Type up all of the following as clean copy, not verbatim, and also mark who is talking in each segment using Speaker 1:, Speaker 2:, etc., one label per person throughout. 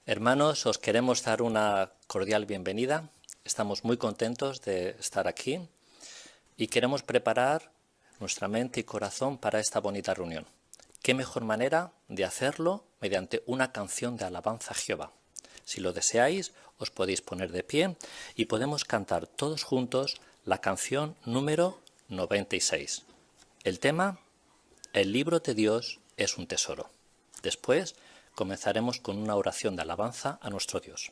Speaker 1: Hermanos, os queremos dar una cordial bienvenida. Estamos muy contentos de estar aquí y queremos preparar nuestra mente y corazón para esta bonita reunión. ¿Qué mejor manera de hacerlo mediante una canción de alabanza a Jehová? Si lo deseáis, os podéis poner de pie y podemos cantar todos juntos la canción número 96. El tema: el libro de Dios es un tesoro. Después comenzaremos con una oración de alabanza a nuestro Dios.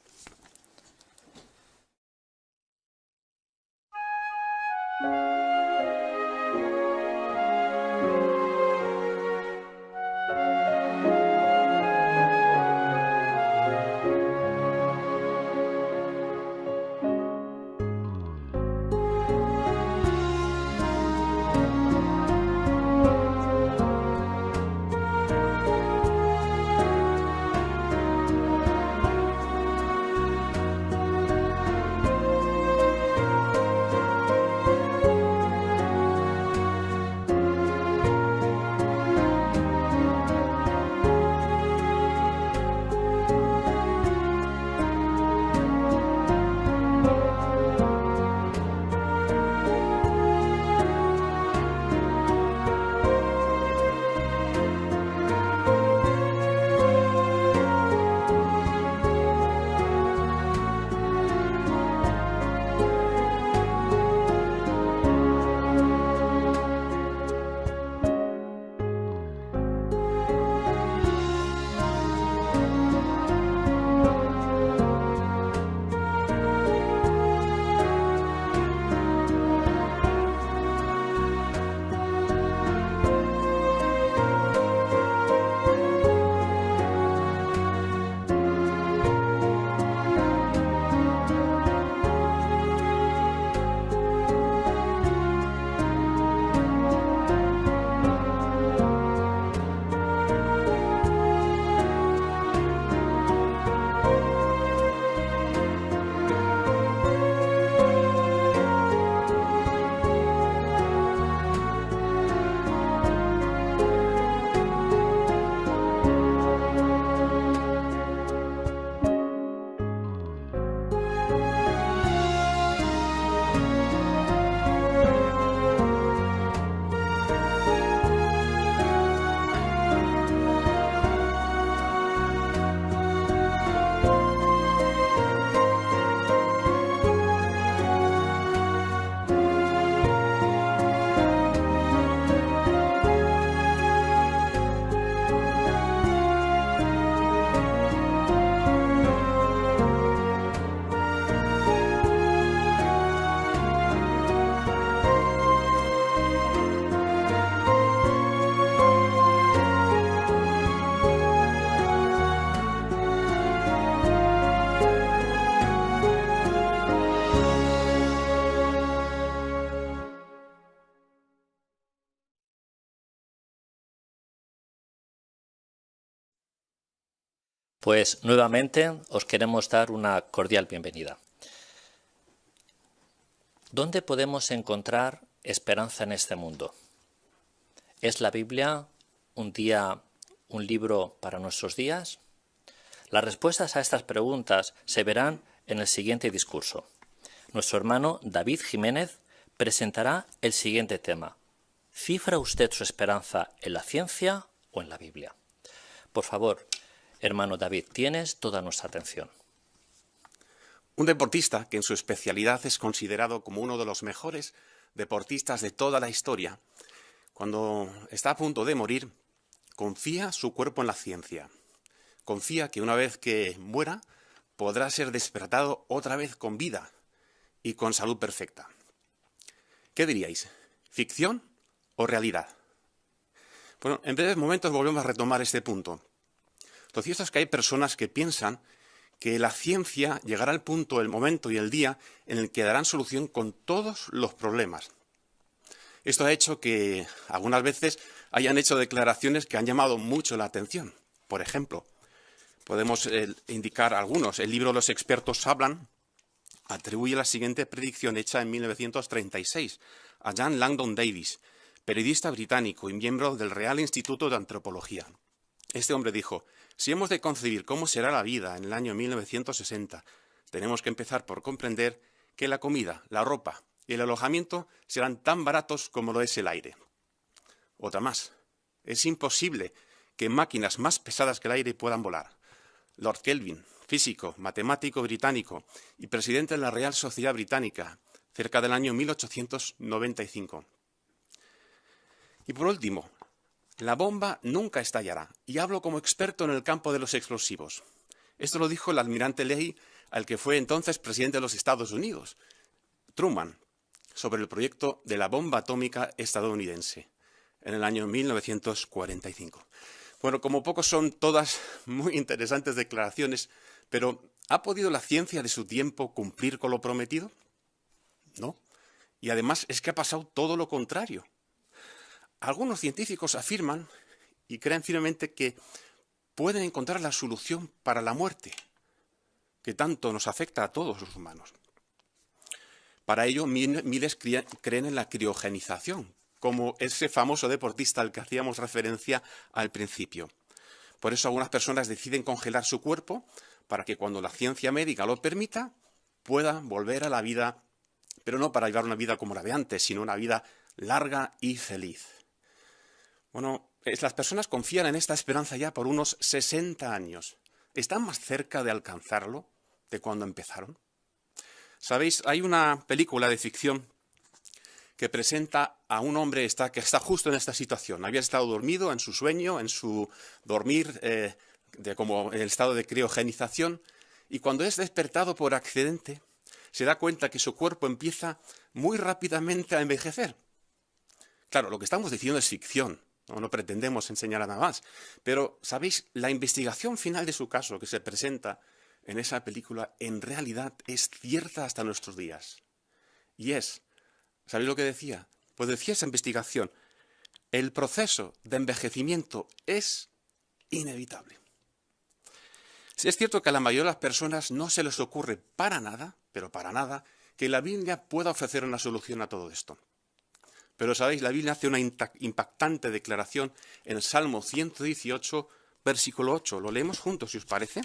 Speaker 1: Pues nuevamente os queremos dar una cordial bienvenida. ¿Dónde podemos encontrar esperanza en este mundo? ¿Es la Biblia un libro para nuestros días? Las respuestas a estas preguntas se verán en el siguiente discurso. Nuestro hermano David Jiménez presentará el siguiente tema: ¿cifra usted su esperanza en la ciencia o en la Biblia? Por favor, hermano David, tienes toda nuestra atención.
Speaker 2: Un deportista que en su especialidad es considerado como uno de los mejores deportistas de toda la historia, cuando está a punto de morir, confía su cuerpo en la ciencia. Confía que una vez que muera podrá ser despertado otra vez con vida y con salud perfecta. ¿Qué diríais? ¿Ficción o realidad? Bueno, en breves momentos volvemos a retomar este punto. Lo cierto es que hay personas que piensan que la ciencia llegará al punto, el momento y el día en el que darán solución con todos los problemas. Esto ha hecho que algunas veces hayan hecho declaraciones que han llamado mucho la atención. Por ejemplo, podemos indicar algunos. El libro Los expertos hablan atribuye la siguiente predicción hecha en 1936 a John Langdon Davis, periodista británico y miembro del Real Instituto de Antropología. Este hombre dijo: Si hemos de concebir cómo será la vida en el año 1960, tenemos que empezar por comprender que la comida, la ropa y el alojamiento serán tan baratos como lo es el aire. Otra más. Es imposible que máquinas más pesadas que el aire puedan volar. Lord Kelvin, físico, matemático británico y presidente de la Real Sociedad Británica, cerca del año 1895. Y por último, la bomba nunca estallará, y hablo como experto en el campo de los explosivos. Esto lo dijo el almirante Leahy, al que fue entonces presidente de los Estados Unidos, Truman, sobre el proyecto de la bomba atómica estadounidense, en el año 1945. Bueno, como pocos son todas muy interesantes declaraciones, pero ¿ha podido la ciencia de su tiempo cumplir con lo prometido? No. Y además es que ha pasado todo lo contrario. Algunos científicos afirman y creen firmemente que pueden encontrar la solución para la muerte, que tanto nos afecta a todos los humanos. Para ello, miles creen en la criogenización, como ese famoso deportista al que hacíamos referencia al principio. Por eso algunas personas deciden congelar su cuerpo para que cuando la ciencia médica lo permita, pueda volver a la vida, pero no para llevar una vida como la de antes, sino una vida larga y feliz. Bueno, las personas confían en esta esperanza ya por unos 60 años. ¿Están más cerca de alcanzarlo de cuando empezaron? ¿Sabéis? Hay una película de ficción que presenta a un hombre que está justo en esta situación. Había estado dormido en su sueño, en su dormir, como en el estado de criogenización, y cuando es despertado por accidente, se da cuenta que su cuerpo empieza muy rápidamente a envejecer. Claro, lo que estamos diciendo es ficción. No pretendemos enseñar nada más. Pero, ¿sabéis? La investigación final de su caso que se presenta en esa película en realidad es cierta hasta nuestros días. Y ¿sabéis lo que decía? Pues decía esa investigación, el proceso de envejecimiento es inevitable. Es cierto que a la mayoría de las personas no se les ocurre para nada, pero para nada, que la Biblia pueda ofrecer una solución a todo esto. Pero, ¿sabéis? La Biblia hace una impactante declaración en el Salmo 118, versículo 8. Lo leemos juntos, si os parece.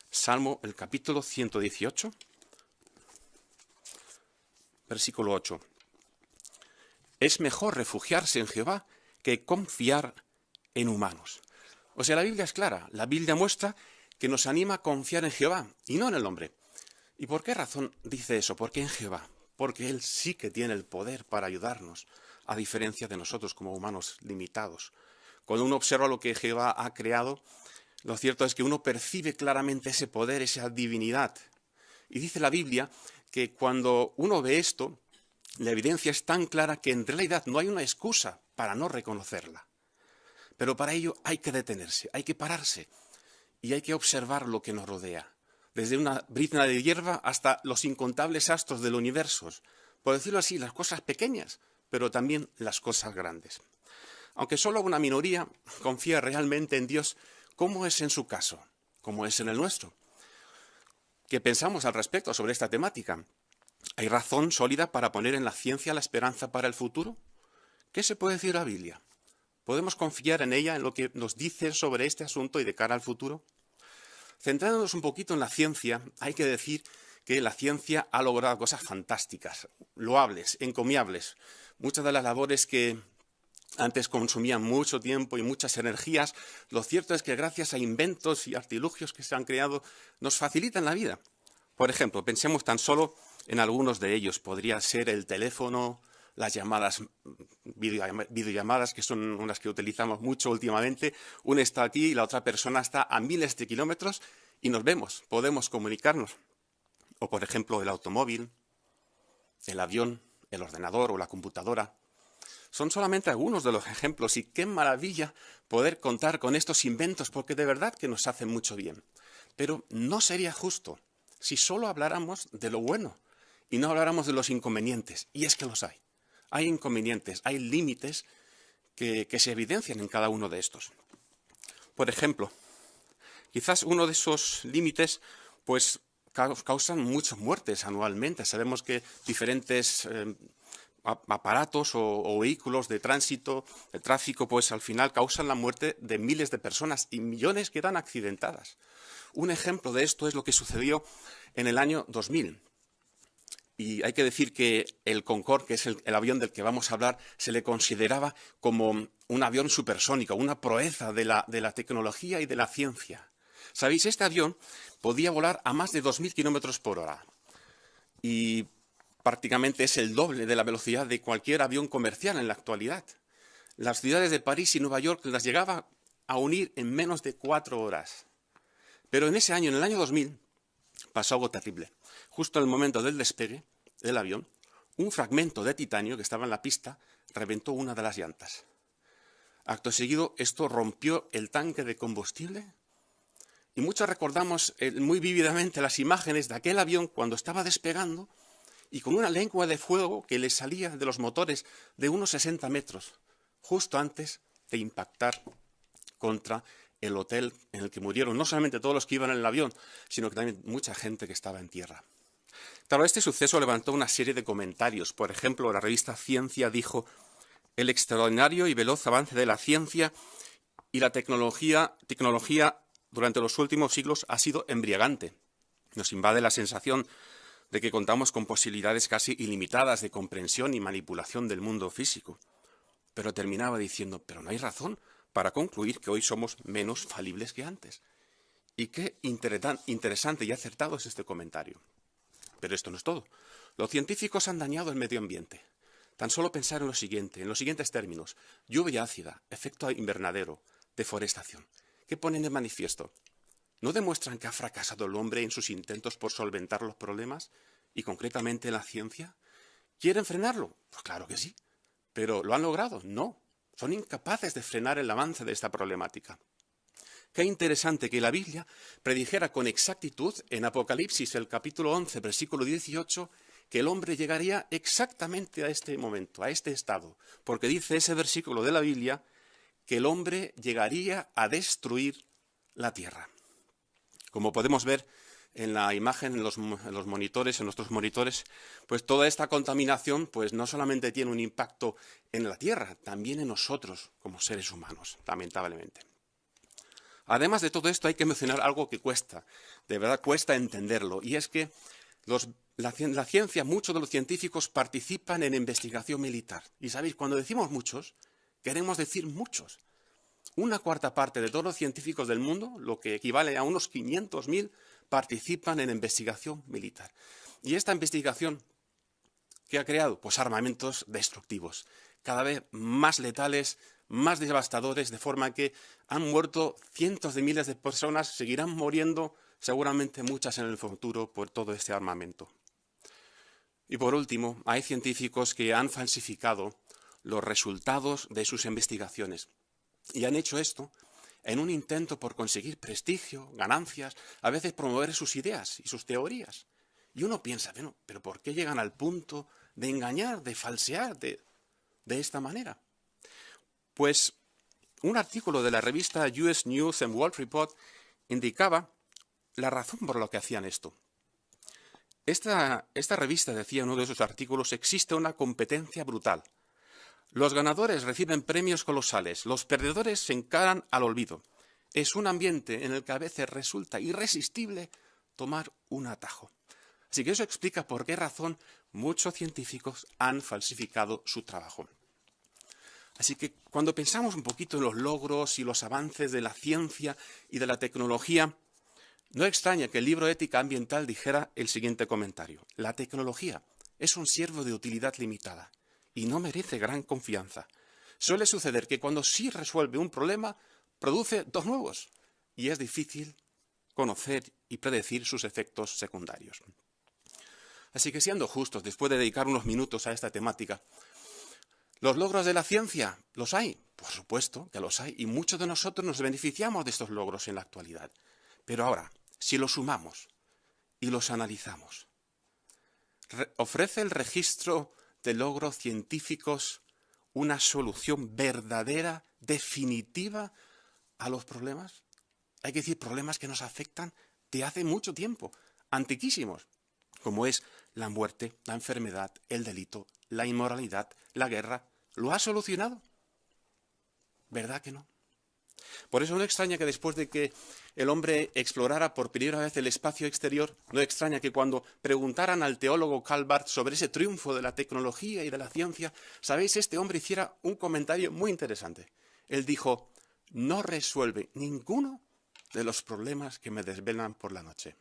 Speaker 2: Salmo, el capítulo 118, versículo 8. Es mejor refugiarse en Jehová que confiar en humanos. O sea, la Biblia es clara. La Biblia muestra que nos anima a confiar en Jehová y no en el hombre. ¿Y por qué razón dice eso? ¿Por qué en Jehová? Porque Él sí que tiene el poder para ayudarnos, a diferencia de nosotros como humanos limitados. Cuando uno observa lo que Jehová ha creado, lo cierto es que uno percibe claramente ese poder, esa divinidad. Y dice la Biblia que cuando uno ve esto, la evidencia es tan clara que en realidad no hay una excusa para no reconocerla. Pero para ello hay que detenerse, hay que pararse y hay que observar lo que nos rodea. Desde una brizna de hierba hasta los incontables astros del universo. Por decirlo así, las cosas pequeñas, pero también las cosas grandes. Aunque solo una minoría confía realmente en Dios, ¿cómo es en su caso? ¿Cómo es en el nuestro? ¿Qué pensamos al respecto sobre esta temática? ¿Hay razón sólida para poner en la ciencia la esperanza para el futuro? ¿Qué se puede decir de la Biblia? ¿Podemos confiar en ella, en lo que nos dice sobre este asunto y de cara al futuro? Centrándonos un poquito en la ciencia, hay que decir que la ciencia ha logrado cosas fantásticas, loables, encomiables. Muchas de las labores que antes consumían mucho tiempo y muchas energías, lo cierto es que gracias a inventos y artilugios que se han creado, nos facilitan la vida. Por ejemplo, pensemos tan solo en algunos de ellos. Podría ser el teléfono, las llamadas, videollamadas, que son unas que utilizamos mucho últimamente. Una está aquí y la otra persona está a miles de kilómetros y nos vemos, podemos comunicarnos. O, por ejemplo, el automóvil, el avión, el ordenador o la computadora. Son solamente algunos de los ejemplos y qué maravilla poder contar con estos inventos porque de verdad que nos hacen mucho bien. Pero no sería justo si solo habláramos de lo bueno y no habláramos de los inconvenientes. Y es que los hay. Hay inconvenientes, hay límites que se evidencian en cada uno de estos. Por ejemplo, quizás uno de esos límites pues causan muchas muertes anualmente. Sabemos que diferentes aparatos o vehículos de tránsito, de tráfico, pues al final causan la muerte de miles de personas y millones quedan accidentadas. Un ejemplo de esto es lo que sucedió en el año 2000. Y hay que decir que el Concorde, que es el avión del que vamos a hablar, se le consideraba como un avión supersónico, una proeza de la tecnología y de la ciencia. ¿Sabéis? Este avión podía volar a más de 2.000 kilómetros por hora. Y prácticamente es el doble de la velocidad de cualquier avión comercial en la actualidad. Las ciudades de París y Nueva York las llegaba a unir en menos de 4 horas. Pero en ese año, en el año 2000, pasó algo terrible. Justo en el momento del despegue del avión, un fragmento de titanio que estaba en la pista reventó una de las llantas. Acto seguido, esto rompió el tanque de combustible y muchos recordamos muy vívidamente las imágenes de aquel avión cuando estaba despegando y con una lengua de fuego que le salía de los motores de unos 60 metros, justo antes de impactar contra el hotel en el que murieron no solamente todos los que iban en el avión, sino que también mucha gente que estaba en tierra. Claro, este suceso levantó una serie de comentarios. Por ejemplo, la revista Ciencia dijo: el extraordinario y veloz avance de la ciencia y la tecnología durante los últimos siglos ha sido embriagante. Nos invade la sensación de que contamos con posibilidades casi ilimitadas de comprensión y manipulación del mundo físico. Pero terminaba diciendo, pero no hay razón para concluir que hoy somos menos falibles que antes. Y qué interesante y acertado es este comentario. Pero esto no es todo. Los científicos han dañado el medio ambiente. Tan solo pensar en lo siguiente, en los siguientes términos: lluvia ácida, efecto invernadero, deforestación. ¿Qué ponen de manifiesto? ¿No demuestran que ha fracasado el hombre en sus intentos por solventar los problemas? Y concretamente la ciencia. ¿Quieren frenarlo? Pues claro que sí. ¿Pero lo han logrado? No. Son incapaces de frenar el avance de esta problemática. Qué interesante que la Biblia predijera con exactitud en Apocalipsis, el capítulo 11, versículo 18, que el hombre llegaría exactamente a este momento, a este estado. Porque dice ese versículo de la Biblia que el hombre llegaría a destruir la tierra. Como podemos ver en la imagen, en los monitores, en nuestros monitores, pues toda esta contaminación pues no solamente tiene un impacto en la tierra, también en nosotros como seres humanos, lamentablemente. Además de todo esto hay que mencionar algo que cuesta, de verdad cuesta entenderlo, y es que la ciencia, muchos de los científicos participan en investigación militar. Y sabéis, cuando decimos muchos, queremos decir muchos. 1/4 parte de todos los científicos del mundo, lo que equivale a unos 500.000, participan en investigación militar. Y esta investigación, ¿qué ha creado? Pues armamentos destructivos, cada vez más letales, más devastadores, de forma que han muerto cientos de miles de personas, seguirán muriendo seguramente muchas en el futuro por todo este armamento. Y por último, hay científicos que han falsificado los resultados de sus investigaciones. Y han hecho esto en un intento por conseguir prestigio, ganancias, a veces promover sus ideas y sus teorías. Y uno piensa, bueno, pero ¿por qué llegan al punto de engañar, de falsear de esta manera? Pues un artículo de la revista US News and World Report indicaba la razón por la que hacían esto. Esta revista decía en uno de sus artículos: existe una competencia brutal. Los ganadores reciben premios colosales, los perdedores se encaran al olvido. Es un ambiente en el que a veces resulta irresistible tomar un atajo. Así que eso explica por qué razón muchos científicos han falsificado su trabajo. Así que cuando pensamos un poquito en los logros y los avances de la ciencia y de la tecnología, no extraña que el libro Ética Ambiental dijera el siguiente comentario: la tecnología es un siervo de utilidad limitada y no merece gran confianza. Suele suceder que cuando sí resuelve un problema, produce 2 nuevos y es difícil conocer y predecir sus efectos secundarios. Así que, siendo justos, después de dedicar unos minutos a esta temática, ¿los logros de la ciencia los hay? Por supuesto que los hay, y muchos de nosotros nos beneficiamos de estos logros en la actualidad. Pero ahora, si los sumamos y los analizamos, ¿ofrece el registro de logros científicos una solución verdadera, definitiva a los problemas? Hay que decir, problemas que nos afectan de hace mucho tiempo, antiquísimos, como es la muerte, la enfermedad, el delito, la inmoralidad, la guerra. ¿Lo ha solucionado? ¿Verdad que no? Por eso no extraña que después de que el hombre explorara por primera vez el espacio exterior, no extraña que cuando preguntaran al teólogo Karl Barth sobre ese triunfo de la tecnología y de la ciencia, ¿sabéis? Este hombre hiciera un comentario muy interesante. Él dijo, no resuelve ninguno de los problemas que me desvelan por la noche.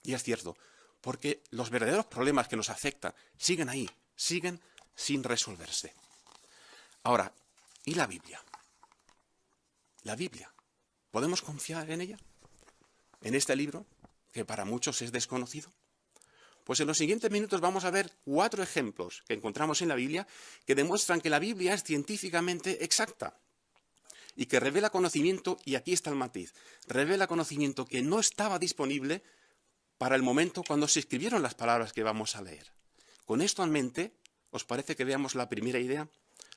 Speaker 2: Y es cierto, porque los verdaderos problemas que nos afectan siguen ahí, siguen sin resolverse. Ahora, ¿y la Biblia? La Biblia, ¿podemos confiar en ella? ¿En este libro, que para muchos es desconocido? Pues en los siguientes minutos vamos a ver 4 ejemplos que encontramos en la Biblia que demuestran que la Biblia es científicamente exacta y que revela conocimiento, y aquí está el matiz, revela conocimiento que no estaba disponible para el momento cuando se escribieron las palabras que vamos a leer. Con esto en mente, ¿os parece que veamos la primera idea?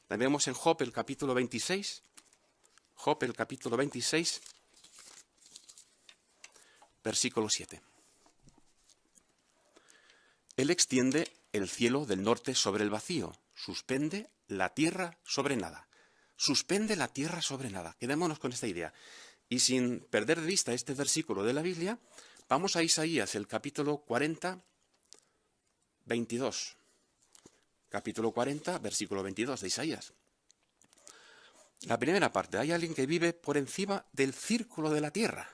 Speaker 2: La vemos en Job, el capítulo 26. Job, el capítulo 26, versículo 7. Él extiende el cielo del norte sobre el vacío, suspende la tierra sobre nada. Suspende la tierra sobre nada. Quedémonos con esta idea. Y sin perder de vista este versículo de la Biblia, vamos a Isaías, el capítulo 40, 22. Capítulo 40, versículo 22 de Isaías. La primera parte, hay alguien que vive por encima del círculo de la tierra.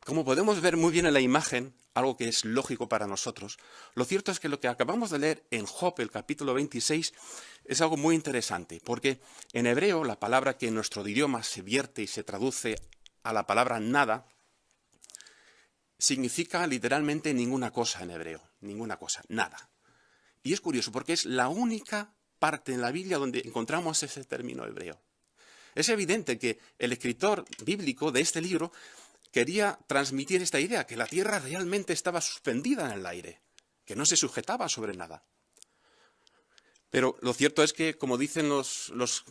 Speaker 2: Como podemos ver muy bien en la imagen, algo que es lógico para nosotros, lo cierto es que lo que acabamos de leer en Job, el capítulo 26, es algo muy interesante, porque en hebreo la palabra que en nuestro idioma se vierte y se traduce a la palabra nada, significa literalmente ninguna cosa en hebreo, ninguna cosa, nada. Y es curioso porque es la única parte en la Biblia donde encontramos ese término hebreo. Es evidente que el escritor bíblico de este libro quería transmitir esta idea, que la tierra realmente estaba suspendida en el aire, que no se sujetaba sobre nada. Pero lo cierto es que, como dicen los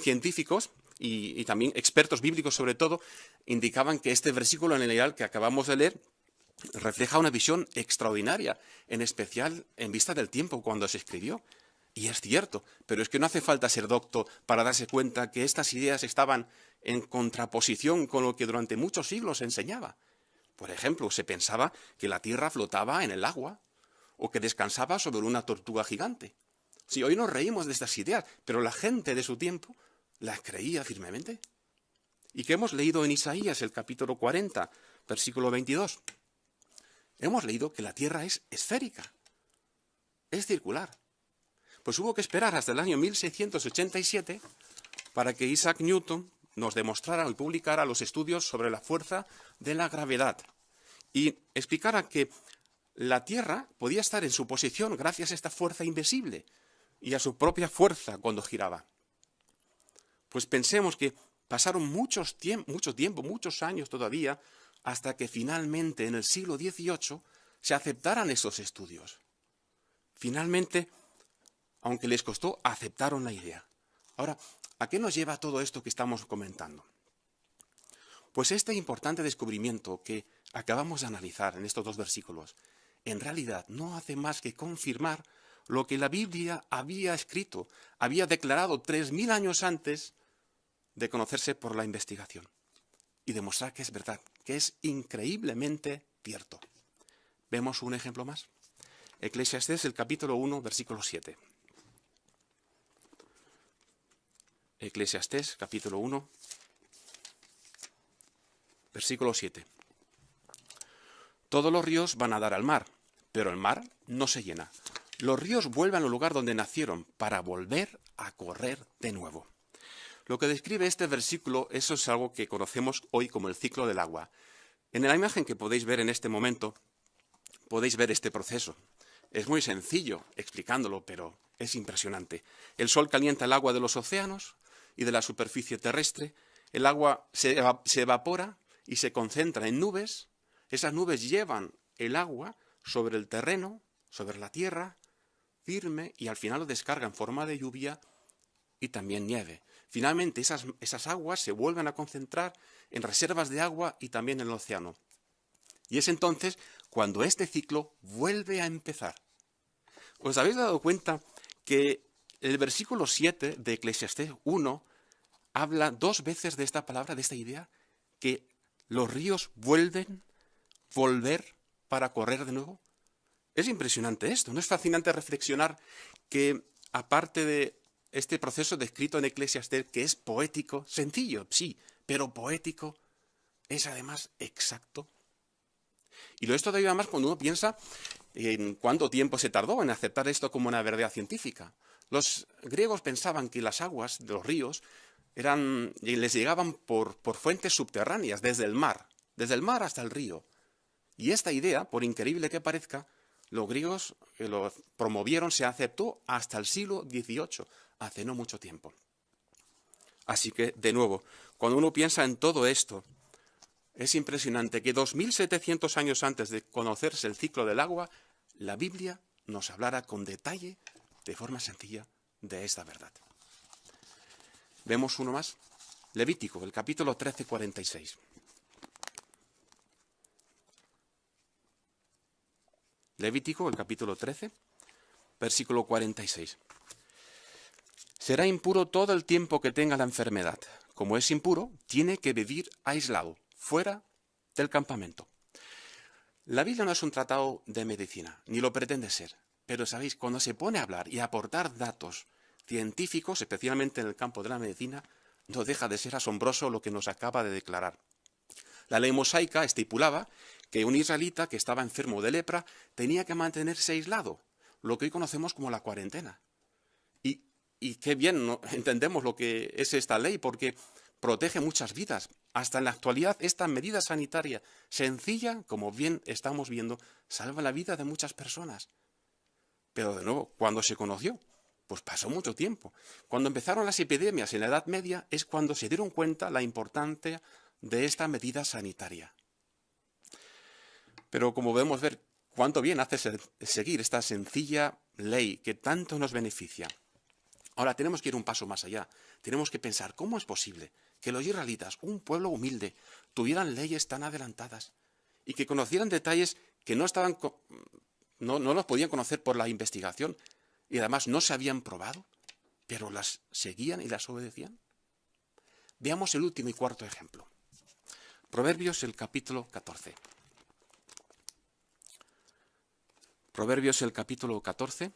Speaker 2: científicos y también expertos bíblicos sobre todo, indicaban que este versículo en el ideal que acabamos de leer refleja una visión extraordinaria, en especial en vista del tiempo cuando se escribió. Y es cierto, pero es que no hace falta ser docto para darse cuenta que estas ideas estaban en contraposición con lo que durante muchos siglos se enseñaba. Por ejemplo, se pensaba que la tierra flotaba en el agua o que descansaba sobre una tortuga gigante. Sí, hoy nos reímos de estas ideas, pero la gente de su tiempo las creía firmemente. ¿Y qué hemos leído en Isaías, el capítulo 40, versículo 22? Hemos leído que la tierra es esférica, es circular. Pues hubo que esperar hasta el año 1687 para que Isaac Newton nos demostrara y publicara los estudios sobre la fuerza de la gravedad y explicara que la Tierra podía estar en su posición gracias a esta fuerza invisible y a su propia fuerza cuando giraba. Pues pensemos que pasaron mucho tiempo, muchos años todavía, hasta que finalmente en el siglo XVIII se aceptaran esos estudios. Finalmente, aunque les costó, aceptaron la idea. Ahora, ¿a qué nos lleva todo esto que estamos comentando? Pues este importante descubrimiento que acabamos de analizar en estos 2 versículos, en realidad no hace más que confirmar lo que la Biblia había escrito, había declarado 3000 años antes de conocerse por la investigación. Y demostrar que es verdad, que es increíblemente cierto. ¿Vemos un ejemplo más? Eclesiastés, el capítulo 1, versículo 7. Eclesiastés, capítulo 1, versículo 7. Todos los ríos van a dar al mar, pero el mar no se llena. Los ríos vuelven al lugar donde nacieron para volver a correr de nuevo. Lo que describe este versículo, eso es algo que conocemos hoy como el ciclo del agua. En la imagen que podéis ver en este momento, podéis ver este proceso. Es muy sencillo explicándolo, pero es impresionante. El sol calienta el agua de los océanos y de la superficie terrestre. El agua se evapora y se concentra en nubes. Esas nubes llevan el agua sobre el terreno, sobre la tierra, firme, y al final lo descarga en forma de lluvia y también nieve. Finalmente esas aguas se vuelven a concentrar en reservas de agua y también en el océano. Y es entonces cuando este ciclo vuelve a empezar. ¿Os habéis dado cuenta que el versículo 7 de Eclesiastés 1 habla 2 veces de esta palabra, de esta idea, que los ríos volver para correr de nuevo? Es impresionante esto, ¿no es fascinante reflexionar que aparte de este proceso descrito en Eclesiastés, que es poético, sencillo, sí, pero poético, es además exacto? Y lo es todavía más cuando uno piensa en cuánto tiempo se tardó en aceptar esto como una verdad científica. Los griegos pensaban que las aguas de los ríos les llegaban por fuentes subterráneas, desde el mar hasta el río. Y esta idea, por increíble que parezca, los griegos lo promovieron, se aceptó hasta el siglo XVIII, hace no mucho tiempo. Así que, de nuevo, cuando uno piensa en todo esto, es impresionante que 2700 años antes de conocerse el ciclo del agua, la Biblia nos hablara con detalle, de forma sencilla, de esta verdad. Vemos uno más. Levítico, el capítulo 13, 46. Levítico, el capítulo 13, versículo 46. Será impuro todo el tiempo que tenga la enfermedad. Como es impuro, tiene que vivir aislado, fuera del campamento. La Biblia no es un tratado de medicina, ni lo pretende ser. Pero, ¿sabéis? Cuando se pone a hablar y a aportar datos científicos, especialmente en el campo de la medicina, no deja de ser asombroso lo que nos acaba de declarar. La ley mosaica estipulaba que un israelita que estaba enfermo de lepra tenía que mantenerse aislado, lo que hoy conocemos como la cuarentena. Y qué bien, ¿no? Entendemos lo que es esta ley, porque protege muchas vidas. Hasta en la actualidad, esta medida sanitaria sencilla, como bien estamos viendo, salva la vida de muchas personas. Pero de nuevo, ¿cuándo se conoció? Pues pasó mucho tiempo. Cuando empezaron las epidemias en la Edad Media es cuando se dieron cuenta la importancia de esta medida sanitaria. Pero como podemos ver, cuánto bien hace seguir esta sencilla ley que tanto nos beneficia. Ahora tenemos que ir un paso más allá. Tenemos que pensar, ¿cómo es posible que los israelitas, un pueblo humilde, tuvieran leyes tan adelantadas y que conocieran detalles que no los podían conocer por la investigación y además no se habían probado, pero las seguían y las obedecían? Veamos el último y cuarto ejemplo. Proverbios, el capítulo 14. Proverbios, el capítulo 14,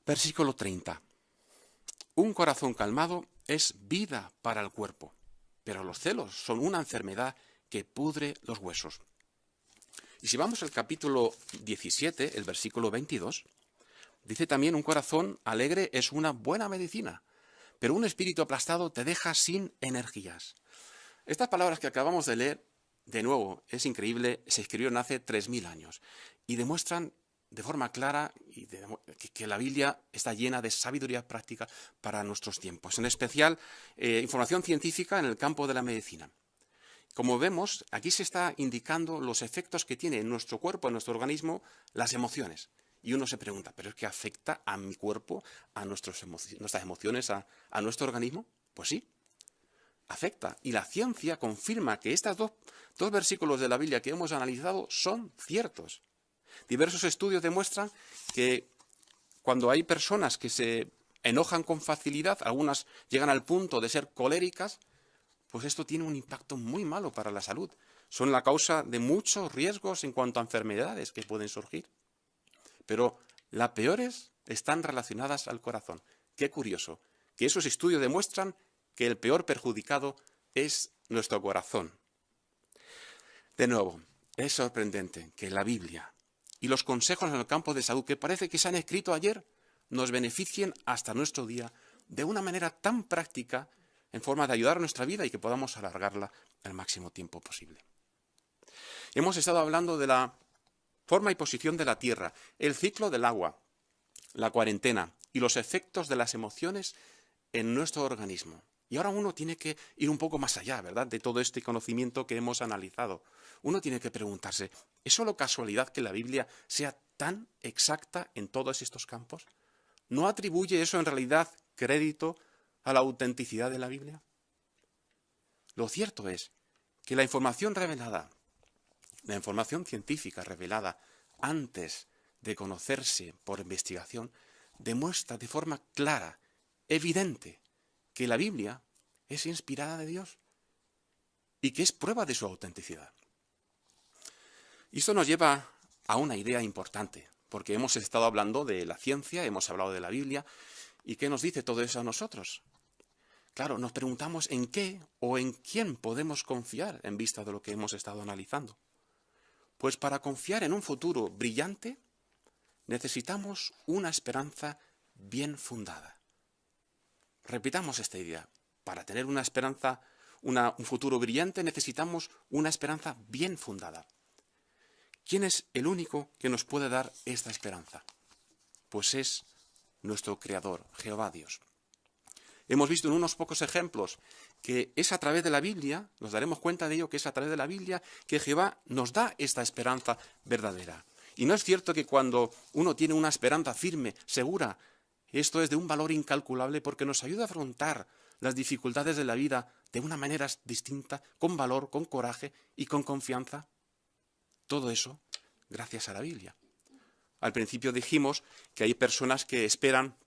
Speaker 2: versículo 30. Un corazón calmado es vida para el cuerpo, pero los celos son una enfermedad que pudre los huesos. Y si vamos al capítulo 17, el versículo 22, dice también: un corazón alegre es una buena medicina, pero un espíritu aplastado te deja sin energías. Estas palabras que acabamos de leer, de nuevo, es increíble, se escribieron hace 3000 años y demuestran de forma clara que la Biblia está llena de sabiduría práctica para nuestros tiempos, en especial información científica en el campo de la medicina. Como vemos, aquí se está indicando los efectos que tiene en nuestro cuerpo, en nuestro organismo, las emociones. Y uno se pregunta, ¿pero es que afecta a mi cuerpo, a nuestras emociones, a nuestro organismo? Pues sí, afecta. Y la ciencia confirma que estos dos versículos de la Biblia que hemos analizado son ciertos. Diversos estudios demuestran que cuando hay personas que se enojan con facilidad, algunas llegan al punto de ser coléricas, pues esto tiene un impacto muy malo para la salud. Son la causa de muchos riesgos en cuanto a enfermedades que pueden surgir. Pero las peores están relacionadas al corazón. Qué curioso, que esos estudios demuestran que el peor perjudicado es nuestro corazón. De nuevo, es sorprendente que la Biblia y los consejos en el campo de salud que parece que se han escrito ayer nos beneficien hasta nuestro día de una manera tan práctica, en forma de ayudar a nuestra vida y que podamos alargarla el máximo tiempo posible. Hemos estado hablando de la forma y posición de la tierra, el ciclo del agua, la cuarentena y los efectos de las emociones en nuestro organismo. Y ahora uno tiene que ir un poco más allá, ¿verdad?, de todo este conocimiento que hemos analizado. Uno tiene que preguntarse, ¿es solo casualidad que la Biblia sea tan exacta en todos estos campos? ¿No atribuye eso en realidad crédito a la autenticidad de la Biblia? Lo cierto es que la información revelada, la información científica revelada antes de conocerse por investigación, demuestra de forma clara, evidente, que la Biblia es inspirada de Dios y que es prueba de su autenticidad. Y esto nos lleva a una idea importante, porque hemos estado hablando de la ciencia, hemos hablado de la Biblia, ¿y qué nos dice todo eso a nosotros? Claro, nos preguntamos en qué o en quién podemos confiar en vista de lo que hemos estado analizando. Pues para confiar en un futuro brillante, necesitamos una esperanza bien fundada. Repitamos esta idea. Para tener una esperanza, un futuro brillante, necesitamos una esperanza bien fundada. ¿Quién es el único que nos puede dar esta esperanza? Pues es nuestro Creador, Jehová Dios. Hemos visto en unos pocos ejemplos que es a través de la Biblia, nos daremos cuenta de ello, que es a través de la Biblia que Jehová nos da esta esperanza verdadera. Y no es cierto que cuando uno tiene una esperanza firme, segura, esto es de un valor incalculable porque nos ayuda a afrontar las dificultades de la vida de una manera distinta, con valor, con coraje y con confianza. Todo eso gracias a la Biblia. Al principio dijimos que hay personas que esperan,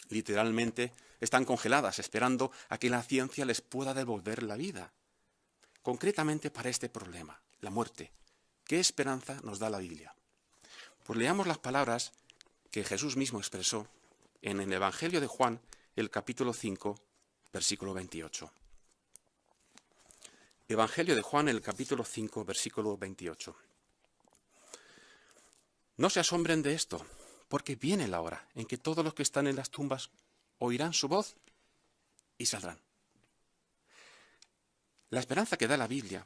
Speaker 2: literalmente, están congeladas, esperando a que la ciencia les pueda devolver la vida. Concretamente para este problema, la muerte. ¿Qué esperanza nos da la Biblia? Pues leamos las palabras que Jesús mismo expresó en el Evangelio de Juan, el capítulo 5, versículo 28. Evangelio de Juan, el capítulo 5, versículo 28. No se asombren de esto, porque viene la hora en que todos los que están en las tumbas oirán su voz y saldrán. La esperanza que da la Biblia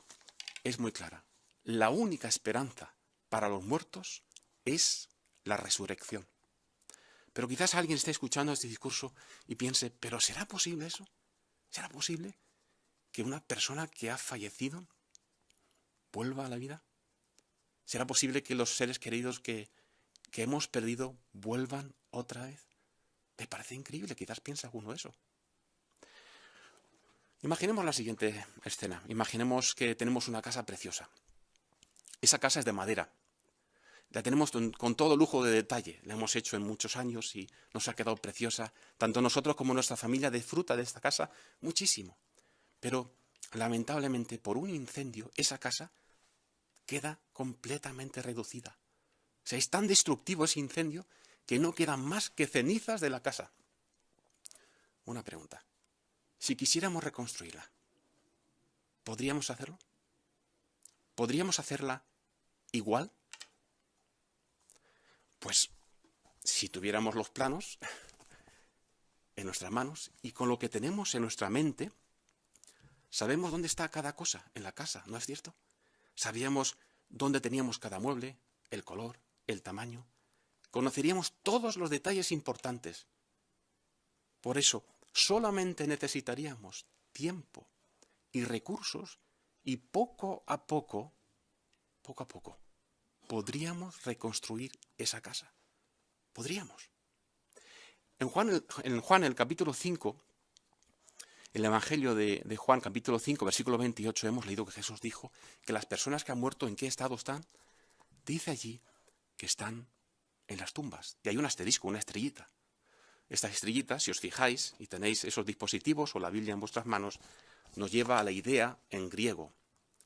Speaker 2: es muy clara. La única esperanza para los muertos es la resurrección. Pero quizás alguien esté escuchando este discurso y piense, ¿pero será posible eso? ¿Será posible que una persona que ha fallecido vuelva a la vida? ¿Será posible que los seres queridos que hemos perdido vuelvan otra vez? Me parece increíble, quizás piensa alguno eso. Imaginemos la siguiente escena. Imaginemos que tenemos una casa preciosa. Esa casa es de madera. La tenemos con todo lujo de detalle. La hemos hecho en muchos años y nos ha quedado preciosa. Tanto nosotros como nuestra familia disfruta de esta casa muchísimo. Pero, lamentablemente, por un incendio, esa casa queda completamente reducida. O sea, es tan destructivo ese incendio que no quedan más que cenizas de la casa. Una pregunta. Si quisiéramos reconstruirla, ¿podríamos hacerlo? ¿Podríamos hacerla igual? Pues, si tuviéramos los planos en nuestras manos y con lo que tenemos en nuestra mente, sabemos dónde está cada cosa en la casa, ¿no es cierto? Sabíamos dónde teníamos cada mueble, el color, el tamaño. Conoceríamos todos los detalles importantes. Por eso, solamente necesitaríamos tiempo y recursos y poco a poco, podríamos reconstruir esa casa. Podríamos. En Juan, el capítulo 5, el Evangelio de Juan, capítulo 5, versículo 28, hemos leído que Jesús dijo que las personas que han muerto, ¿en qué estado están? Dice allí que están en las tumbas. Y hay un asterisco, una estrellita. Esta estrellita, si os fijáis y tenéis esos dispositivos o la Biblia en vuestras manos, nos lleva a la idea en griego,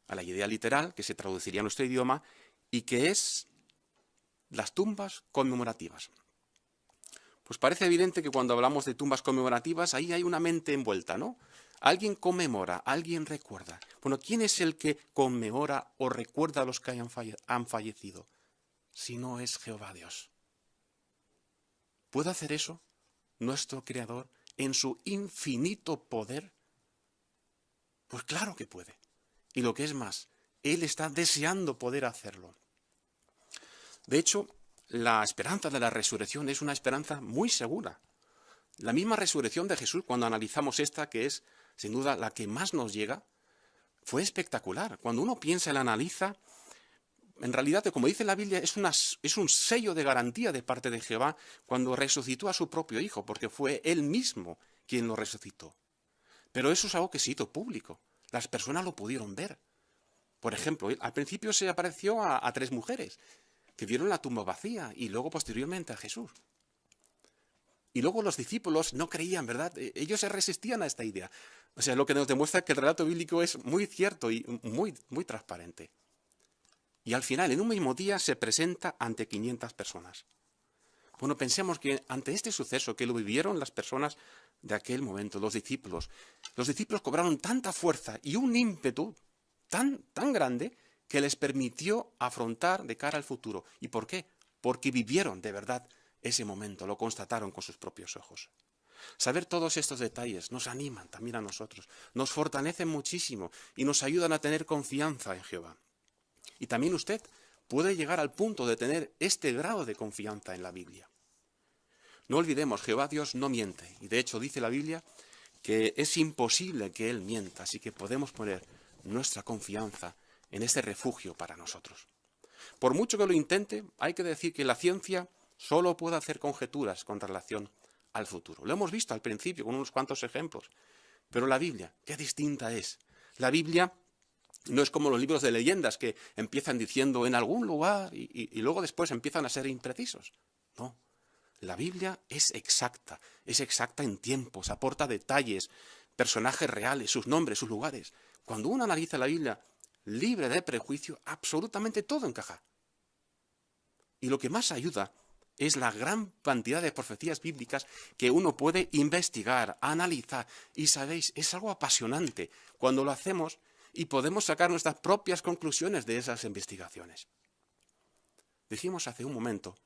Speaker 2: a la idea literal que se traduciría a nuestro idioma y que es las tumbas conmemorativas. Pues parece evidente que cuando hablamos de tumbas conmemorativas, ahí hay una mente envuelta, ¿no? Alguien conmemora, alguien recuerda. Bueno, ¿quién es el que conmemora o recuerda a los que han fallecido? Si no es Jehová Dios. ¿Puede hacer eso nuestro Creador en su infinito poder? Pues claro que puede. Y lo que es más, Él está deseando poder hacerlo. De hecho, la esperanza de la resurrección es una esperanza muy segura. La misma resurrección de Jesús, cuando analizamos esta, que es sin duda la que más nos llega, fue espectacular. Cuando uno piensa y la analiza, en realidad, como dice la Biblia, es un sello de garantía de parte de Jehová cuando resucitó a su propio Hijo, porque fue Él mismo quien lo resucitó. Pero eso es algo que se hizo público. Las personas lo pudieron ver. Por ejemplo, al principio se apareció a 3 mujeres que vieron la tumba vacía y luego posteriormente a Jesús. Y luego los discípulos no creían, ¿verdad? Ellos se resistían a esta idea. O sea, lo que nos demuestra que el relato bíblico es muy cierto y muy, muy transparente. Y al final, en un mismo día, se presenta ante 500 personas. Bueno, pensemos que ante este suceso que lo vivieron las personas de aquel momento, los discípulos cobraron tanta fuerza y un ímpetu tan grande que les permitió afrontar de cara al futuro. ¿Y por qué? Porque vivieron de verdad ese momento, lo constataron con sus propios ojos. Saber todos estos detalles nos animan también a nosotros, nos fortalecen muchísimo y nos ayudan a tener confianza en Jehová. Y también usted puede llegar al punto de tener este grado de confianza en la Biblia. No olvidemos, Jehová Dios no miente, y de hecho dice la Biblia que es imposible que Él mienta, así que podemos poner nuestra confianza en este refugio para nosotros. Por mucho que lo intente, hay que decir que la ciencia solo puede hacer conjeturas con relación al futuro. Lo hemos visto al principio con unos cuantos ejemplos, pero la Biblia, qué distinta es. La Biblia no es como los libros de leyendas que empiezan diciendo en algún lugar y luego después empiezan a ser imprecisos. No, la Biblia es exacta en tiempos, aporta detalles, personajes reales, sus nombres, sus lugares. Cuando uno analiza la Biblia libre de prejuicio, absolutamente todo encaja. Y lo que más ayuda es la gran cantidad de profecías bíblicas que uno puede investigar, analizar. Y sabéis, es algo apasionante cuando lo hacemos y podemos sacar nuestras propias conclusiones de esas investigaciones. Dijimos hace un momento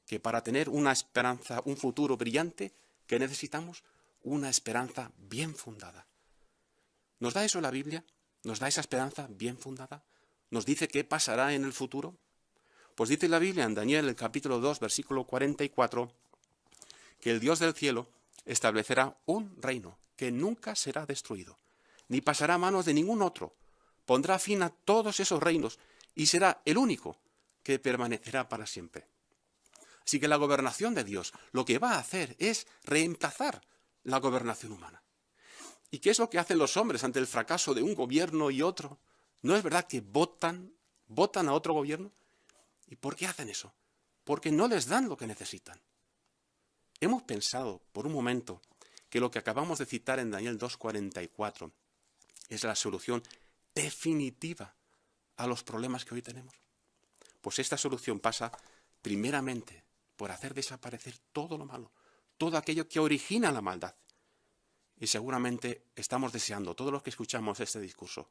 Speaker 2: que para tener una esperanza, un futuro brillante, ¿qué necesitamos? Una esperanza bien fundada. ¿Nos da eso la Biblia? ¿Nos da esa esperanza bien fundada? ¿Nos dice qué pasará en el futuro? Pues dice la Biblia en Daniel, el capítulo 2, versículo 44, que el Dios del cielo establecerá un reino que nunca será destruido, ni pasará a manos de ningún otro. Pondrá fin a todos esos reinos y será el único que permanecerá para siempre. Así que la gobernación de Dios lo que va a hacer es reemplazar la gobernación humana. ¿Y qué es lo que hacen los hombres ante el fracaso de un gobierno y otro? ¿No es verdad que votan a otro gobierno? ¿Y por qué hacen eso? Porque no les dan lo que necesitan. Hemos pensado por un momento que lo que acabamos de citar en Daniel 2:44 es la solución definitiva a los problemas que hoy tenemos. Pues esta solución pasa primeramente por hacer desaparecer todo lo malo, todo aquello que origina la maldad. Y seguramente estamos deseando, todos los que escuchamos este discurso,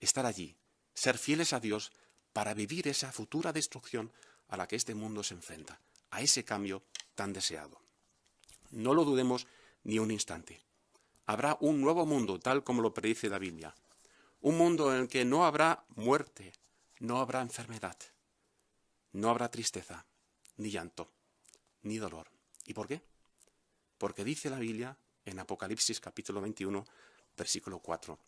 Speaker 2: estar allí, ser fieles a Dios para vivir esa futura destrucción a la que este mundo se enfrenta, a ese cambio tan deseado. No lo dudemos ni un instante. Habrá un nuevo mundo, tal como lo predice la Biblia. Un mundo en el que no habrá muerte, no habrá enfermedad, no habrá tristeza, ni llanto, ni dolor. ¿Y por qué? Porque dice la Biblia en Apocalipsis capítulo 21, versículo 4,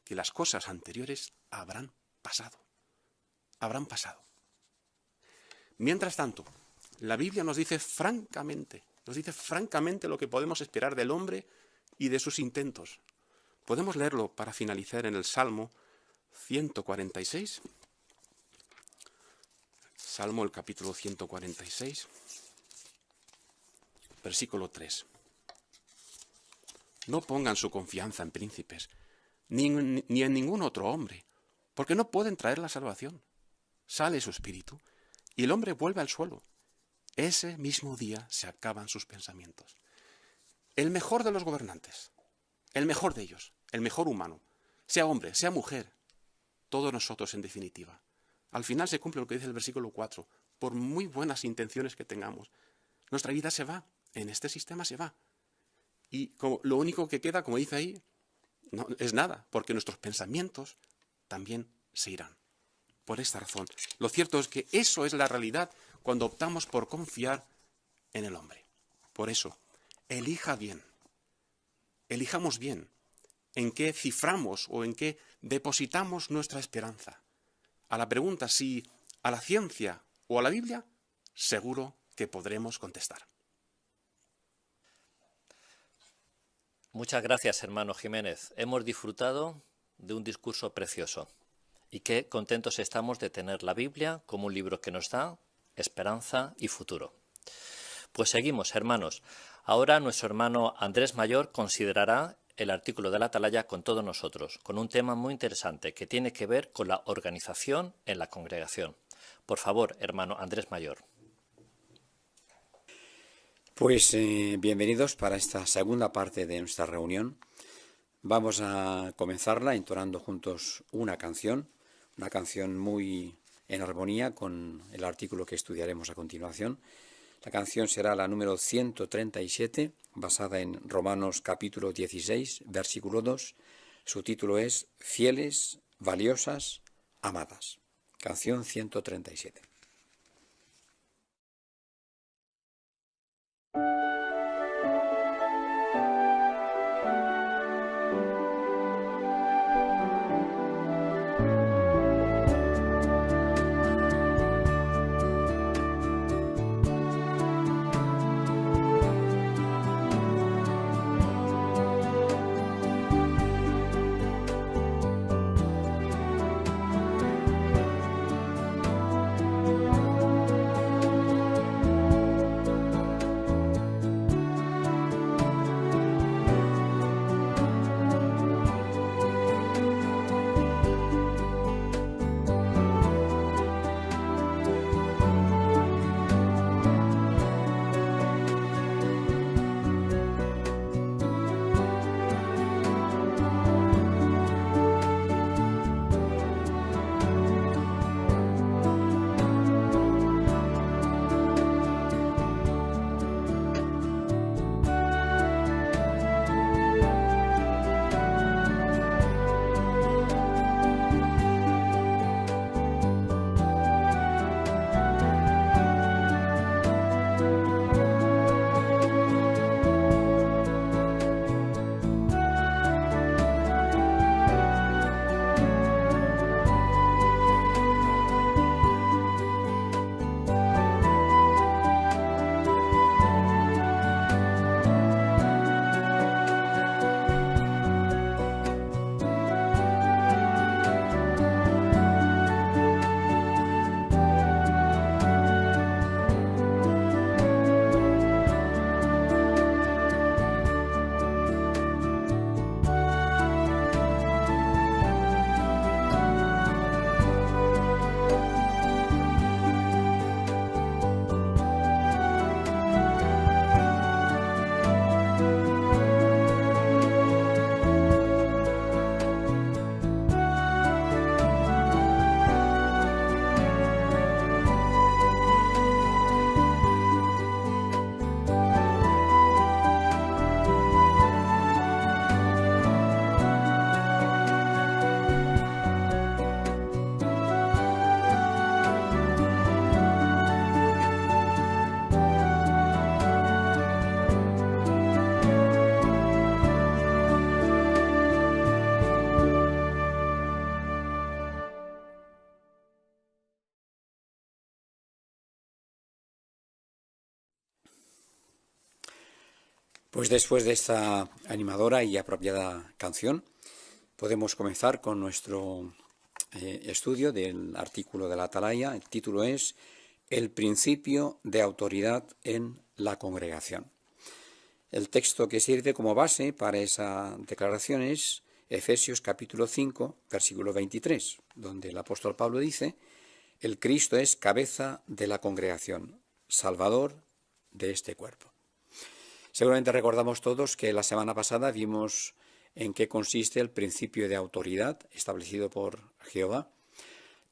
Speaker 2: que las cosas anteriores habrán pasado. Habrán pasado. Mientras tanto, la Biblia nos dice francamente lo que podemos esperar del hombre y de sus intentos. Podemos leerlo para finalizar en el Salmo 146. Salmo, el capítulo 146, versículo 3. No pongan su confianza en príncipes, ni en ningún otro hombre, porque no pueden traer la salvación. Sale su espíritu y el hombre vuelve al suelo. Ese mismo día se acaban sus pensamientos. El mejor de los gobernantes, el mejor de ellos, el mejor humano, sea hombre, sea mujer, todos nosotros en definitiva. Al final se cumple lo que dice el versículo 4, por muy buenas intenciones que tengamos. Nuestra vida se va, en este sistema se va. Y lo único que queda, como dice ahí, no es nada, porque nuestros pensamientos también se irán. Por esta razón, lo cierto es que eso es la realidad cuando optamos por confiar en el hombre. Por eso, elijamos bien en qué ciframos o en qué depositamos nuestra esperanza. A la pregunta si a la ciencia o a la Biblia, seguro que podremos contestar.
Speaker 1: Muchas gracias, hermano Jiménez. Hemos disfrutado de un discurso precioso Y qué contentos estamos de tener la Biblia como un libro que nos da esperanza y futuro. Pues seguimos, hermanos. Ahora nuestro hermano Andrés Mayor considerará el artículo de la Atalaya con todos nosotros, con un tema muy interesante que tiene que ver con la organización en la congregación. Por favor, hermano Andrés Mayor.
Speaker 3: Pues bienvenidos para esta segunda parte de nuestra reunión. Vamos a comenzarla entonando juntos una canción muy en armonía con el artículo que estudiaremos a continuación. La canción será la número 137, basada en Romanos capítulo 16, versículo 2. Su título es Fieles, valiosas, amadas. Canción 137. Pues después de esta animadora y apropiada canción, podemos comenzar con nuestro estudio del artículo de la Atalaya. El título es El principio de autoridad en la congregación. El texto que sirve como base para esa declaración es Efesios capítulo 5, versículo 23, donde el apóstol Pablo dice: el Cristo es cabeza de la congregación, salvador de este cuerpo. Seguramente recordamos todos que la semana pasada vimos en qué consiste el principio de autoridad establecido por Jehová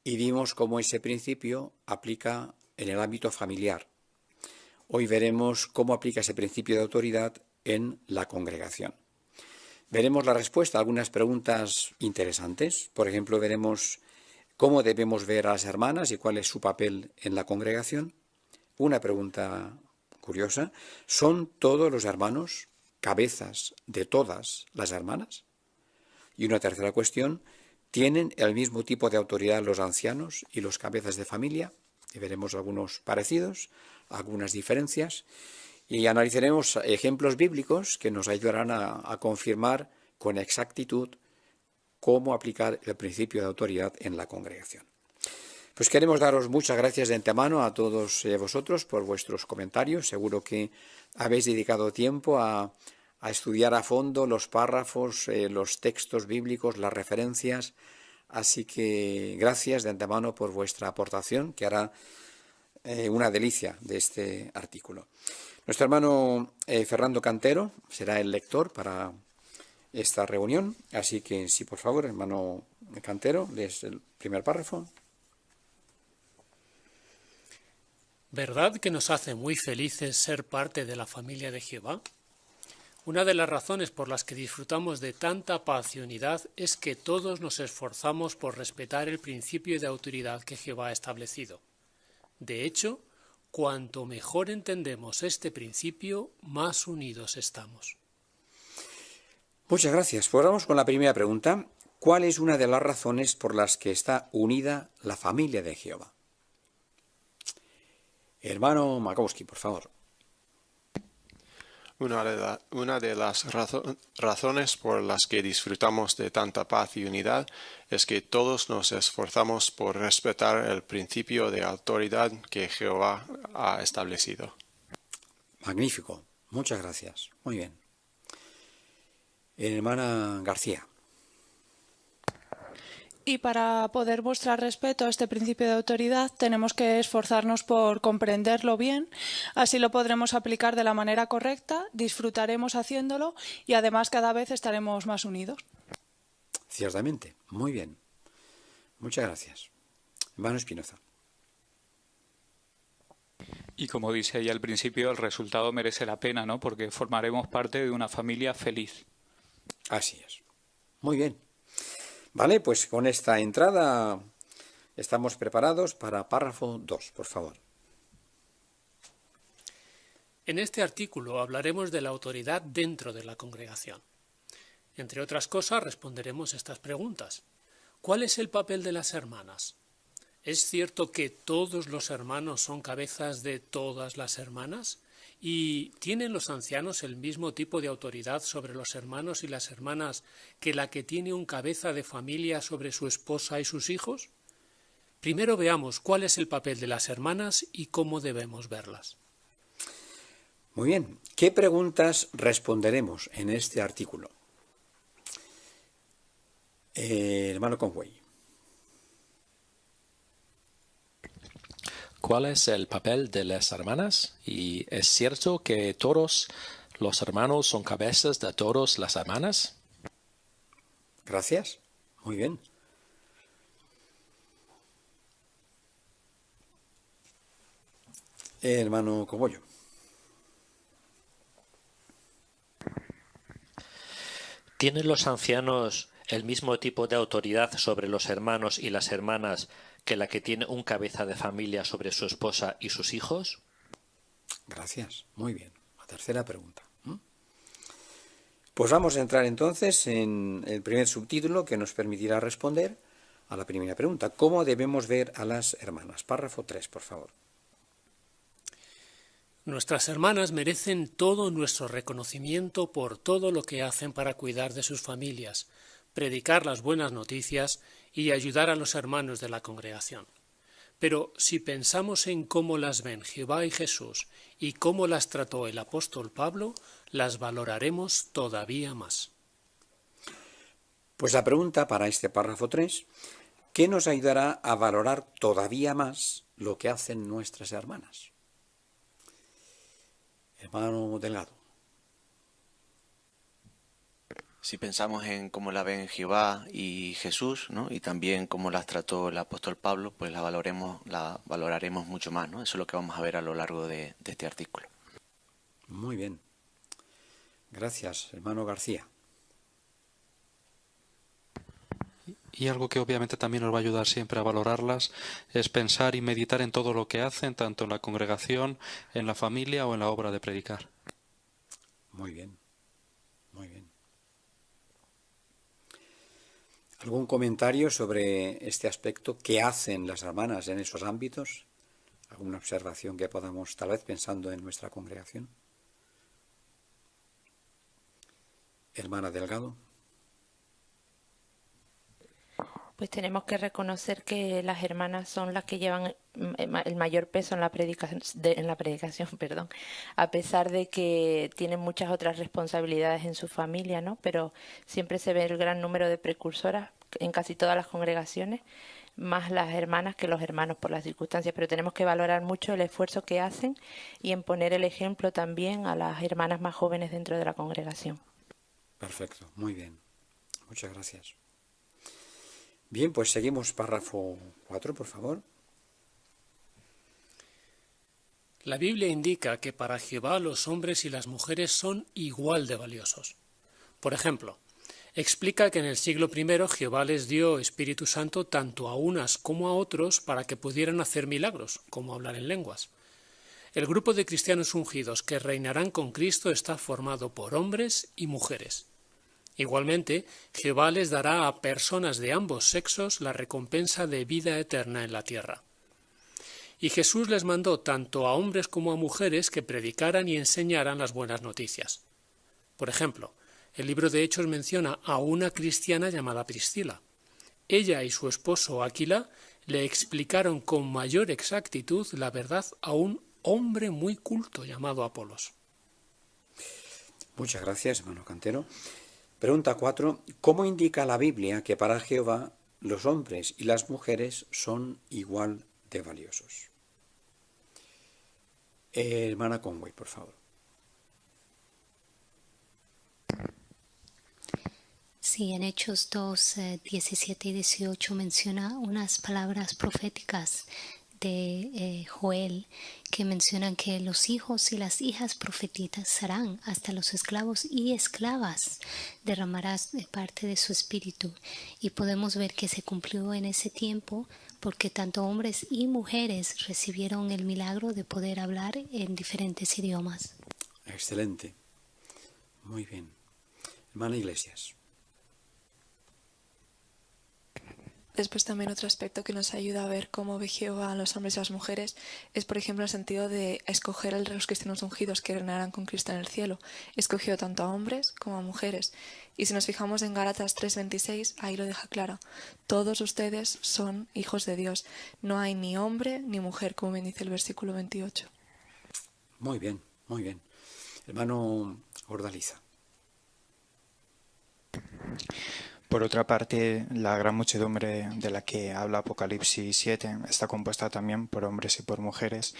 Speaker 3: y vimos cómo ese principio aplica en el ámbito familiar. Hoy veremos cómo aplica ese principio de autoridad en la congregación. Veremos la respuesta a algunas preguntas interesantes. Por ejemplo, veremos cómo debemos ver a las hermanas y cuál es su papel en la congregación. Una pregunta curiosa: ¿son todos los hermanos cabezas de todas las hermanas? Y una tercera cuestión: ¿tienen el mismo tipo de autoridad los ancianos y los cabezas de familia? Y veremos algunos parecidos, algunas diferencias, y analizaremos ejemplos bíblicos que nos ayudarán a confirmar con exactitud cómo aplicar el principio de autoridad en la congregación. Pues queremos daros muchas gracias de antemano a todos vosotros por vuestros comentarios. Seguro que habéis dedicado tiempo a estudiar a fondo los párrafos, los textos bíblicos, las referencias. Así que gracias de antemano por vuestra aportación, que hará una delicia de este artículo. Nuestro hermano Fernando Cantero será el lector para esta reunión. Así que sí, por favor, hermano Cantero, lees el primer párrafo.
Speaker 4: ¿Verdad que nos hace muy felices ser parte de la familia de Jehová? Una de las razones por las que disfrutamos de tanta paz y unidad es que todos nos esforzamos por respetar el principio de autoridad que Jehová ha establecido. De hecho, cuanto mejor entendemos este principio, más unidos estamos.
Speaker 3: Muchas gracias. Pues vamos con la primera pregunta. ¿Cuál es una de las razones por las que está unida la familia de Jehová? Hermano Makowski, por favor.
Speaker 5: Una de las razones por las que disfrutamos de tanta paz y unidad es que todos nos esforzamos por respetar el principio de autoridad que Jehová ha establecido.
Speaker 3: Magnífico. Muchas gracias. Muy bien. Hermana García.
Speaker 6: Y para poder mostrar respeto a este principio de autoridad tenemos que esforzarnos por comprenderlo bien, así lo podremos aplicar de la manera correcta, disfrutaremos haciéndolo y además cada vez estaremos más unidos.
Speaker 3: Ciertamente, muy bien. Muchas gracias. Hermano Espinoza.
Speaker 7: Y como dice ahí al principio, el resultado merece la pena, ¿no? Porque formaremos parte de una familia feliz.
Speaker 3: Así es. Muy bien. Vale, pues con esta entrada estamos preparados para párrafo 2, por favor.
Speaker 4: En este artículo hablaremos de la autoridad dentro de la congregación. Entre otras cosas, responderemos estas preguntas. ¿Cuál es el papel de las hermanas? ¿Es cierto que todos los hermanos son cabezas de todas las hermanas? ¿Y tienen los ancianos el mismo tipo de autoridad sobre los hermanos y las hermanas que la que tiene un cabeza de familia sobre su esposa y sus hijos? Primero veamos cuál es el papel de las hermanas y cómo debemos verlas.
Speaker 3: Muy bien. ¿Qué preguntas responderemos en este artículo? Hermano Conway.
Speaker 8: ¿Cuál es el papel de las hermanas? ¿Y es cierto que todos los hermanos son cabezas de todas las hermanas?
Speaker 3: Gracias. Muy bien. Hermano Cogollo.
Speaker 1: ¿Tienen los ancianos el mismo tipo de autoridad sobre los hermanos y las hermanas que la que tiene un cabeza de familia sobre su esposa y sus hijos?
Speaker 3: Gracias. Muy bien. La tercera pregunta. Pues vamos a entrar entonces en el primer subtítulo que nos permitirá responder a la primera pregunta. ¿Cómo debemos ver a las hermanas? Párrafo 3, por favor.
Speaker 4: Nuestras hermanas merecen todo nuestro reconocimiento por todo lo que hacen para cuidar de sus familias, predicar las buenas noticias y ayudar a los hermanos de la congregación. Pero si pensamos en cómo las ven Jehová y Jesús y cómo las trató el apóstol Pablo, las valoraremos todavía más.
Speaker 3: Pues la pregunta para este párrafo 3, ¿qué nos ayudará a valorar todavía más lo que hacen nuestras hermanas? Hermano Delgado.
Speaker 9: Si pensamos en cómo la ven Jehová y Jesús, ¿no? Y también cómo las trató el apóstol Pablo, pues la valoraremos mucho más, ¿no? Eso es lo que vamos a ver a lo largo de este artículo.
Speaker 3: Muy bien. Gracias, hermano García.
Speaker 10: Y algo que obviamente también nos va a ayudar siempre a valorarlas es pensar y meditar en todo lo que hacen, tanto en la congregación, en la familia o en la obra de predicar.
Speaker 3: Muy bien, muy bien. ¿Algún comentario sobre este aspecto? ¿Qué hacen las hermanas en esos ámbitos? ¿Alguna observación que podamos, tal vez pensando en nuestra congregación? Hermana Delgado.
Speaker 11: Pues tenemos que reconocer que las hermanas son las que llevan el mayor peso en la predicación, perdón, a pesar de que tienen muchas otras responsabilidades en su familia, ¿no? Pero siempre se ve el gran número de precursoras en casi todas las congregaciones, más las hermanas que los hermanos por las circunstancias, pero tenemos que valorar mucho el esfuerzo que hacen y en poner el ejemplo también a las hermanas más jóvenes dentro de la congregación.
Speaker 3: Perfecto, muy bien. Muchas gracias. Bien, pues seguimos párrafo 4, por favor.
Speaker 4: La Biblia indica que para Jehová los hombres y las mujeres son igual de valiosos. Por ejemplo, explica que en el siglo I Jehová les dio Espíritu Santo tanto a unas como a otros para que pudieran hacer milagros, como hablar en lenguas. El grupo de cristianos ungidos que reinarán con Cristo está formado por hombres y mujeres. Igualmente, Jehová les dará a personas de ambos sexos la recompensa de vida eterna en la tierra. Y Jesús les mandó tanto a hombres como a mujeres que predicaran y enseñaran las buenas noticias. Por ejemplo, el libro de Hechos menciona a una cristiana llamada Priscila. Ella y su esposo Aquila le explicaron con mayor exactitud la verdad a un hombre muy culto llamado Apolos.
Speaker 3: Muchas gracias, hermano Cantero. Pregunta 4. ¿Cómo indica la Biblia que para Jehová los hombres y las mujeres son igual de valiosos? Hermana Conway, por favor.
Speaker 12: Sí, en Hechos 2, 17 y 18 menciona unas palabras proféticas de Joel que mencionan que los hijos y las hijas profetizarán, hasta los esclavos y esclavas derramarás de parte de su espíritu. Y podemos ver que se cumplió en ese tiempo porque tanto hombres y mujeres recibieron el milagro de poder hablar en diferentes idiomas.
Speaker 3: Excelente. Muy bien. Hermana Iglesias.
Speaker 13: Después también otro aspecto que nos ayuda a ver cómo ve Jehová a los hombres y a las mujeres es, por ejemplo, el sentido de escoger a los cristianos ungidos que reinarán con Cristo en el cielo. Escogió tanto a hombres como a mujeres. Y si nos fijamos en Gálatas 3:26, ahí lo deja claro. Todos ustedes son hijos de Dios. No hay ni hombre ni mujer, como bien dice el versículo 28.
Speaker 3: Muy bien, muy bien. Hermano Ordaliza.
Speaker 14: Por otra parte, la gran muchedumbre de la que habla Apocalipsis 7 está compuesta también por hombres y por mujeres,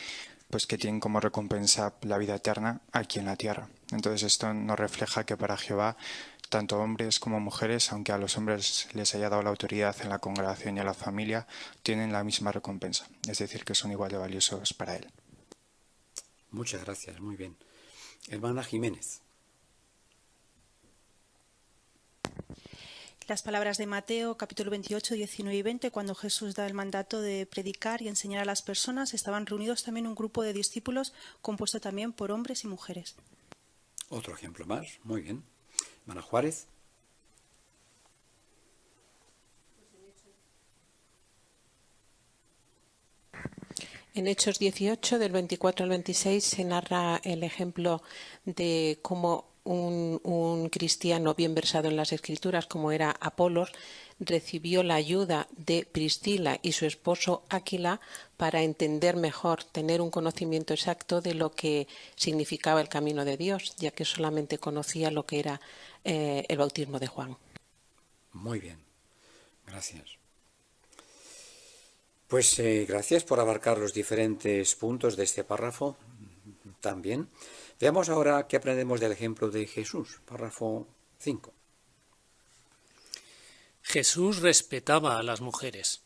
Speaker 14: pues que tienen como recompensa la vida eterna aquí en la tierra. Entonces esto nos refleja que para Jehová, tanto hombres como mujeres, aunque a los hombres les haya dado la autoridad en la congregación y en la familia, tienen la misma recompensa, es decir, que son igual de valiosos para él.
Speaker 3: Muchas gracias, muy bien. Hermana Jiménez.
Speaker 15: Las palabras de Mateo, capítulo 28, 19 y 20, cuando Jesús da el mandato de predicar y enseñar a las personas, estaban reunidos también un grupo de discípulos compuesto también por hombres y mujeres.
Speaker 3: Otro ejemplo más, muy bien. Hermana Juárez.
Speaker 16: En Hechos 18, del 24 al 26, se narra el ejemplo de cómo un cristiano bien versado en las Escrituras, como era Apolos, recibió la ayuda de Priscila y su esposo Aquila para entender mejor, tener un conocimiento exacto de lo que significaba el camino de Dios, ya que solamente conocía lo que era el bautismo de Juan.
Speaker 3: Muy bien, gracias. Pues gracias por abarcar los diferentes puntos de este párrafo también. Veamos ahora qué aprendemos del ejemplo de Jesús, párrafo 5.
Speaker 4: Jesús respetaba a las mujeres.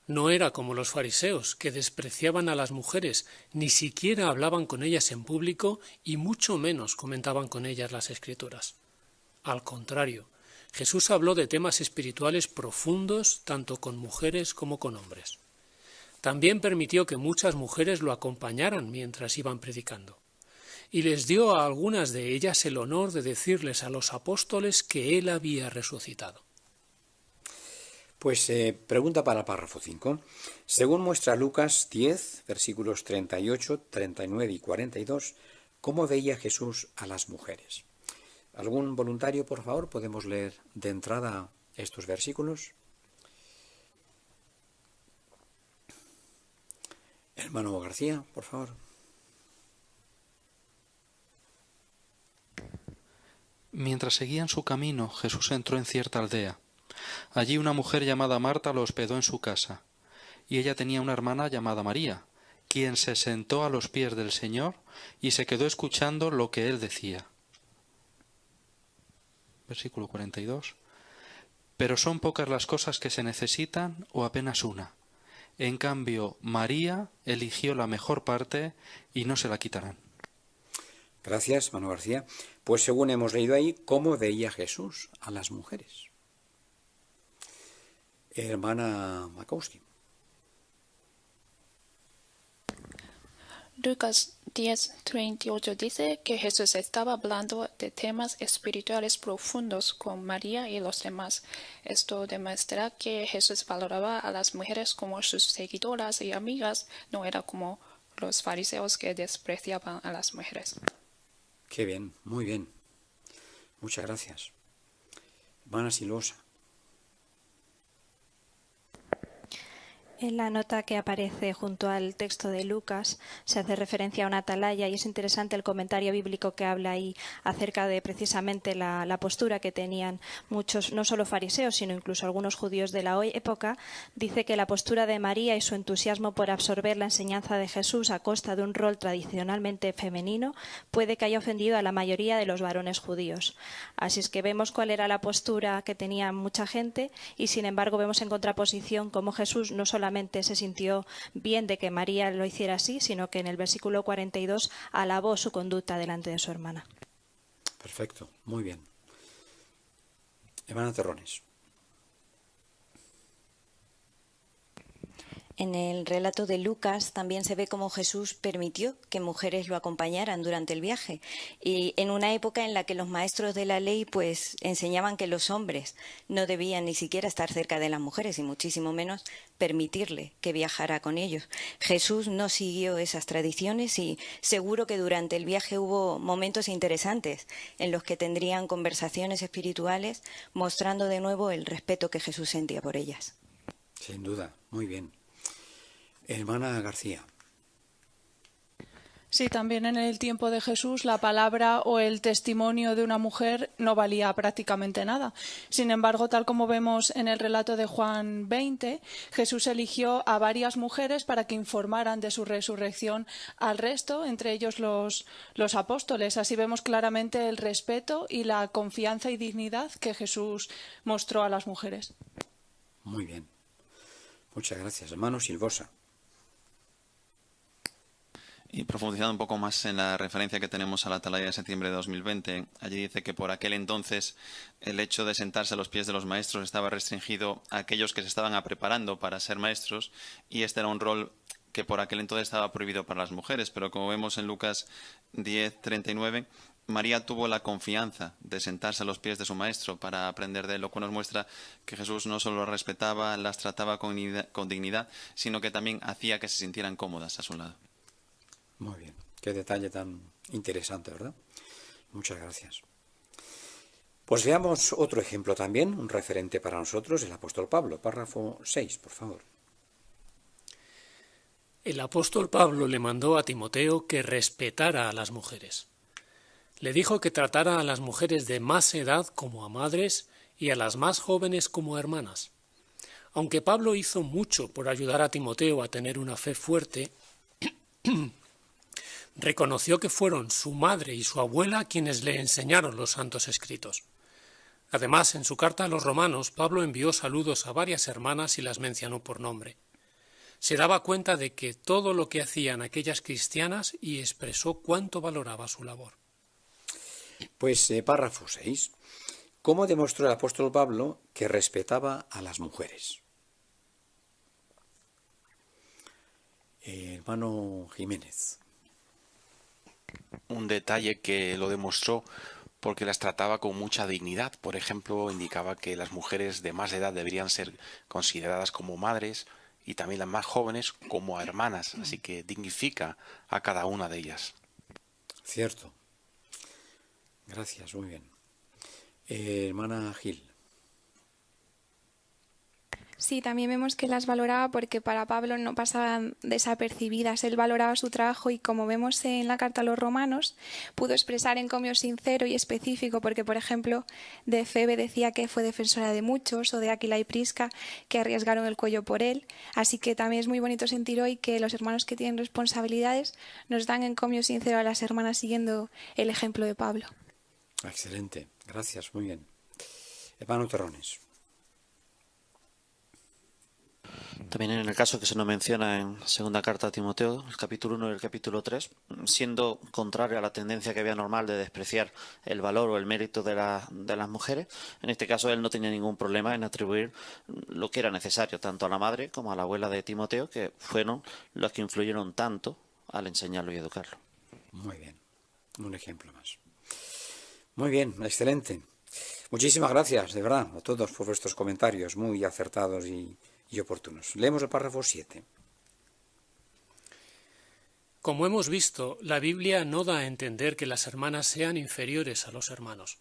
Speaker 4: No era como los fariseos, que despreciaban a las mujeres, ni siquiera hablaban con ellas en público y mucho menos comentaban con ellas las Escrituras. Al contrario, Jesús habló de temas espirituales profundos tanto con mujeres como con hombres. También permitió que muchas mujeres lo acompañaran mientras iban predicando. Y les dio a algunas de ellas el honor de decirles a los apóstoles que él había resucitado.
Speaker 3: Pues pregunta para el párrafo 5. Según muestra Lucas 10, versículos 38, 39 y 42, ¿cómo veía Jesús a las mujeres? ¿Algún voluntario, por favor? ¿Podemos leer de entrada estos versículos? Hermano García, por favor.
Speaker 10: Mientras seguían su camino, Jesús entró en cierta aldea. Allí una mujer llamada Marta lo hospedó en su casa, y ella tenía una hermana llamada María, quien se sentó a los pies del Señor y se quedó escuchando lo que él decía. Versículo 42. Pero son pocas las cosas que se necesitan o apenas una. En cambio, María eligió la mejor parte y no se la quitarán.
Speaker 3: Gracias, Manu García. Pues según hemos leído ahí, ¿cómo veía Jesús a las mujeres? Hermana Makowski.
Speaker 17: Lucas 10:38 dice que Jesús estaba hablando de temas espirituales profundos con María y los demás. Esto demuestra que Jesús valoraba a las mujeres como sus seguidoras y amigas, no era como los fariseos que despreciaban a las mujeres.
Speaker 3: Qué bien, muy bien. Muchas gracias. Hermana Silvosa.
Speaker 18: En la nota que aparece junto al texto de Lucas se hace referencia a una atalaya y es interesante el comentario bíblico que habla ahí acerca de precisamente la postura que tenían muchos, no solo fariseos, sino incluso algunos judíos de la época. Dice que la postura de María y su entusiasmo por absorber la enseñanza de Jesús a costa de un rol tradicionalmente femenino puede que haya ofendido a la mayoría de los varones judíos. Así es que vemos cuál era la postura que tenía mucha gente y sin embargo vemos en contraposición cómo Jesús no solamente se sintió bien de que María lo hiciera así, sino que en el versículo 42 alabó su conducta delante de su hermana.
Speaker 3: Perfecto, muy bien. Hermana Terrones.
Speaker 19: En el relato de Lucas también se ve cómo Jesús permitió que mujeres lo acompañaran durante el viaje y en una época en la que los maestros de la ley pues enseñaban que los hombres no debían ni siquiera estar cerca de las mujeres y muchísimo menos permitirle que viajara con ellos. Jesús no siguió esas tradiciones y seguro que durante el viaje hubo momentos interesantes en los que tendrían conversaciones espirituales mostrando de nuevo el respeto que Jesús sentía por ellas.
Speaker 3: Sin duda, muy bien. Hermana García.
Speaker 6: Sí, también en el tiempo de Jesús la palabra o el testimonio de una mujer no valía prácticamente nada. Sin embargo, tal como vemos en el relato de Juan 20, Jesús eligió a varias mujeres para que informaran de su resurrección al resto, entre ellos los apóstoles. Así vemos claramente el respeto y la confianza y dignidad que Jesús mostró a las mujeres.
Speaker 3: Muy bien. Muchas gracias. Hermano Silvosa.
Speaker 20: Y profundizando un poco más en la referencia que tenemos a la Atalaya de septiembre de 2020, allí dice que por aquel entonces el hecho de sentarse a los pies de los maestros estaba restringido a aquellos que se estaban preparando para ser maestros y este era un rol que por aquel entonces estaba prohibido para las mujeres, pero como vemos en Lucas 10:39, María tuvo la confianza de sentarse a los pies de su maestro para aprender de él, lo cual nos muestra que Jesús no solo las respetaba, las trataba con dignidad, sino que también hacía que se sintieran cómodas a su lado.
Speaker 3: Muy bien. Qué detalle tan interesante, ¿verdad? Muchas gracias. Pues veamos otro ejemplo también, un referente para nosotros, el apóstol Pablo. Párrafo 6, por favor.
Speaker 4: El apóstol Pablo le mandó a Timoteo que respetara a las mujeres. Le dijo que tratara a las mujeres de más edad como a madres y a las más jóvenes como a hermanas. Aunque Pablo hizo mucho por ayudar a Timoteo a tener una fe fuerte, reconoció que fueron su madre y su abuela quienes le enseñaron los santos escritos. Además, en su carta a los romanos, Pablo envió saludos a varias hermanas y las mencionó por nombre. Se daba cuenta de que todo lo que hacían aquellas cristianas y expresó cuánto valoraba su labor.
Speaker 3: Pues párrafo 6. ¿Cómo demostró el apóstol Pablo que respetaba a las mujeres? Hermano Jiménez.
Speaker 2: Un detalle que lo demostró porque las trataba con mucha dignidad. Por ejemplo, indicaba que las mujeres de más edad deberían ser consideradas como madres y también las más jóvenes como hermanas. Así que dignifica a cada una de ellas.
Speaker 3: Cierto. Gracias, muy bien. Hermana Gil.
Speaker 21: Sí, también vemos que las valoraba porque para Pablo no pasaban desapercibidas. Él valoraba su trabajo y, como vemos en la carta a los romanos, pudo expresar encomio sincero y específico porque, por ejemplo, de Febe decía que fue defensora de muchos, o de Aquila y Prisca, que arriesgaron el cuello por él. Así que también es muy bonito sentir hoy que los hermanos que tienen responsabilidades nos dan encomio sincero a las hermanas siguiendo el ejemplo de Pablo.
Speaker 3: Excelente, gracias, muy bien. Hermano Terrones.
Speaker 22: También en el caso que se nos menciona en segunda carta a Timoteo, el capítulo 1 y el capítulo 3, siendo contrario a la tendencia que había normal de despreciar el valor o el mérito de las mujeres, en este caso él no tenía ningún problema en atribuir lo que era necesario tanto a la madre como a la abuela de Timoteo, que fueron los que influyeron tanto al enseñarlo y educarlo.
Speaker 3: Muy bien, un ejemplo más. Muy bien, excelente. Muchísimas gracias, de verdad, a todos por vuestros comentarios muy acertados y oportunos. Leemos el párrafo 7.
Speaker 4: Como hemos visto, la Biblia no da a entender que las hermanas sean inferiores a los hermanos.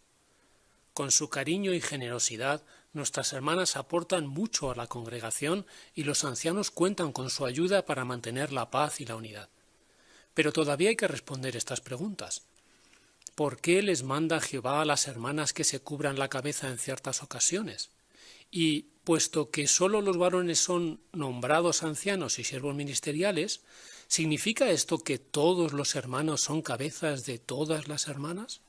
Speaker 4: Con su cariño y generosidad, nuestras hermanas aportan mucho a la congregación y los ancianos cuentan con su ayuda para mantener la paz y la unidad. Pero todavía hay que responder estas preguntas. ¿Por qué les manda Jehová a las hermanas que se cubran la cabeza en ciertas ocasiones? Y, puesto que sólo los varones son nombrados ancianos y siervos ministeriales, ¿significa esto que todos los hermanos son cabezas de todas las hermanas?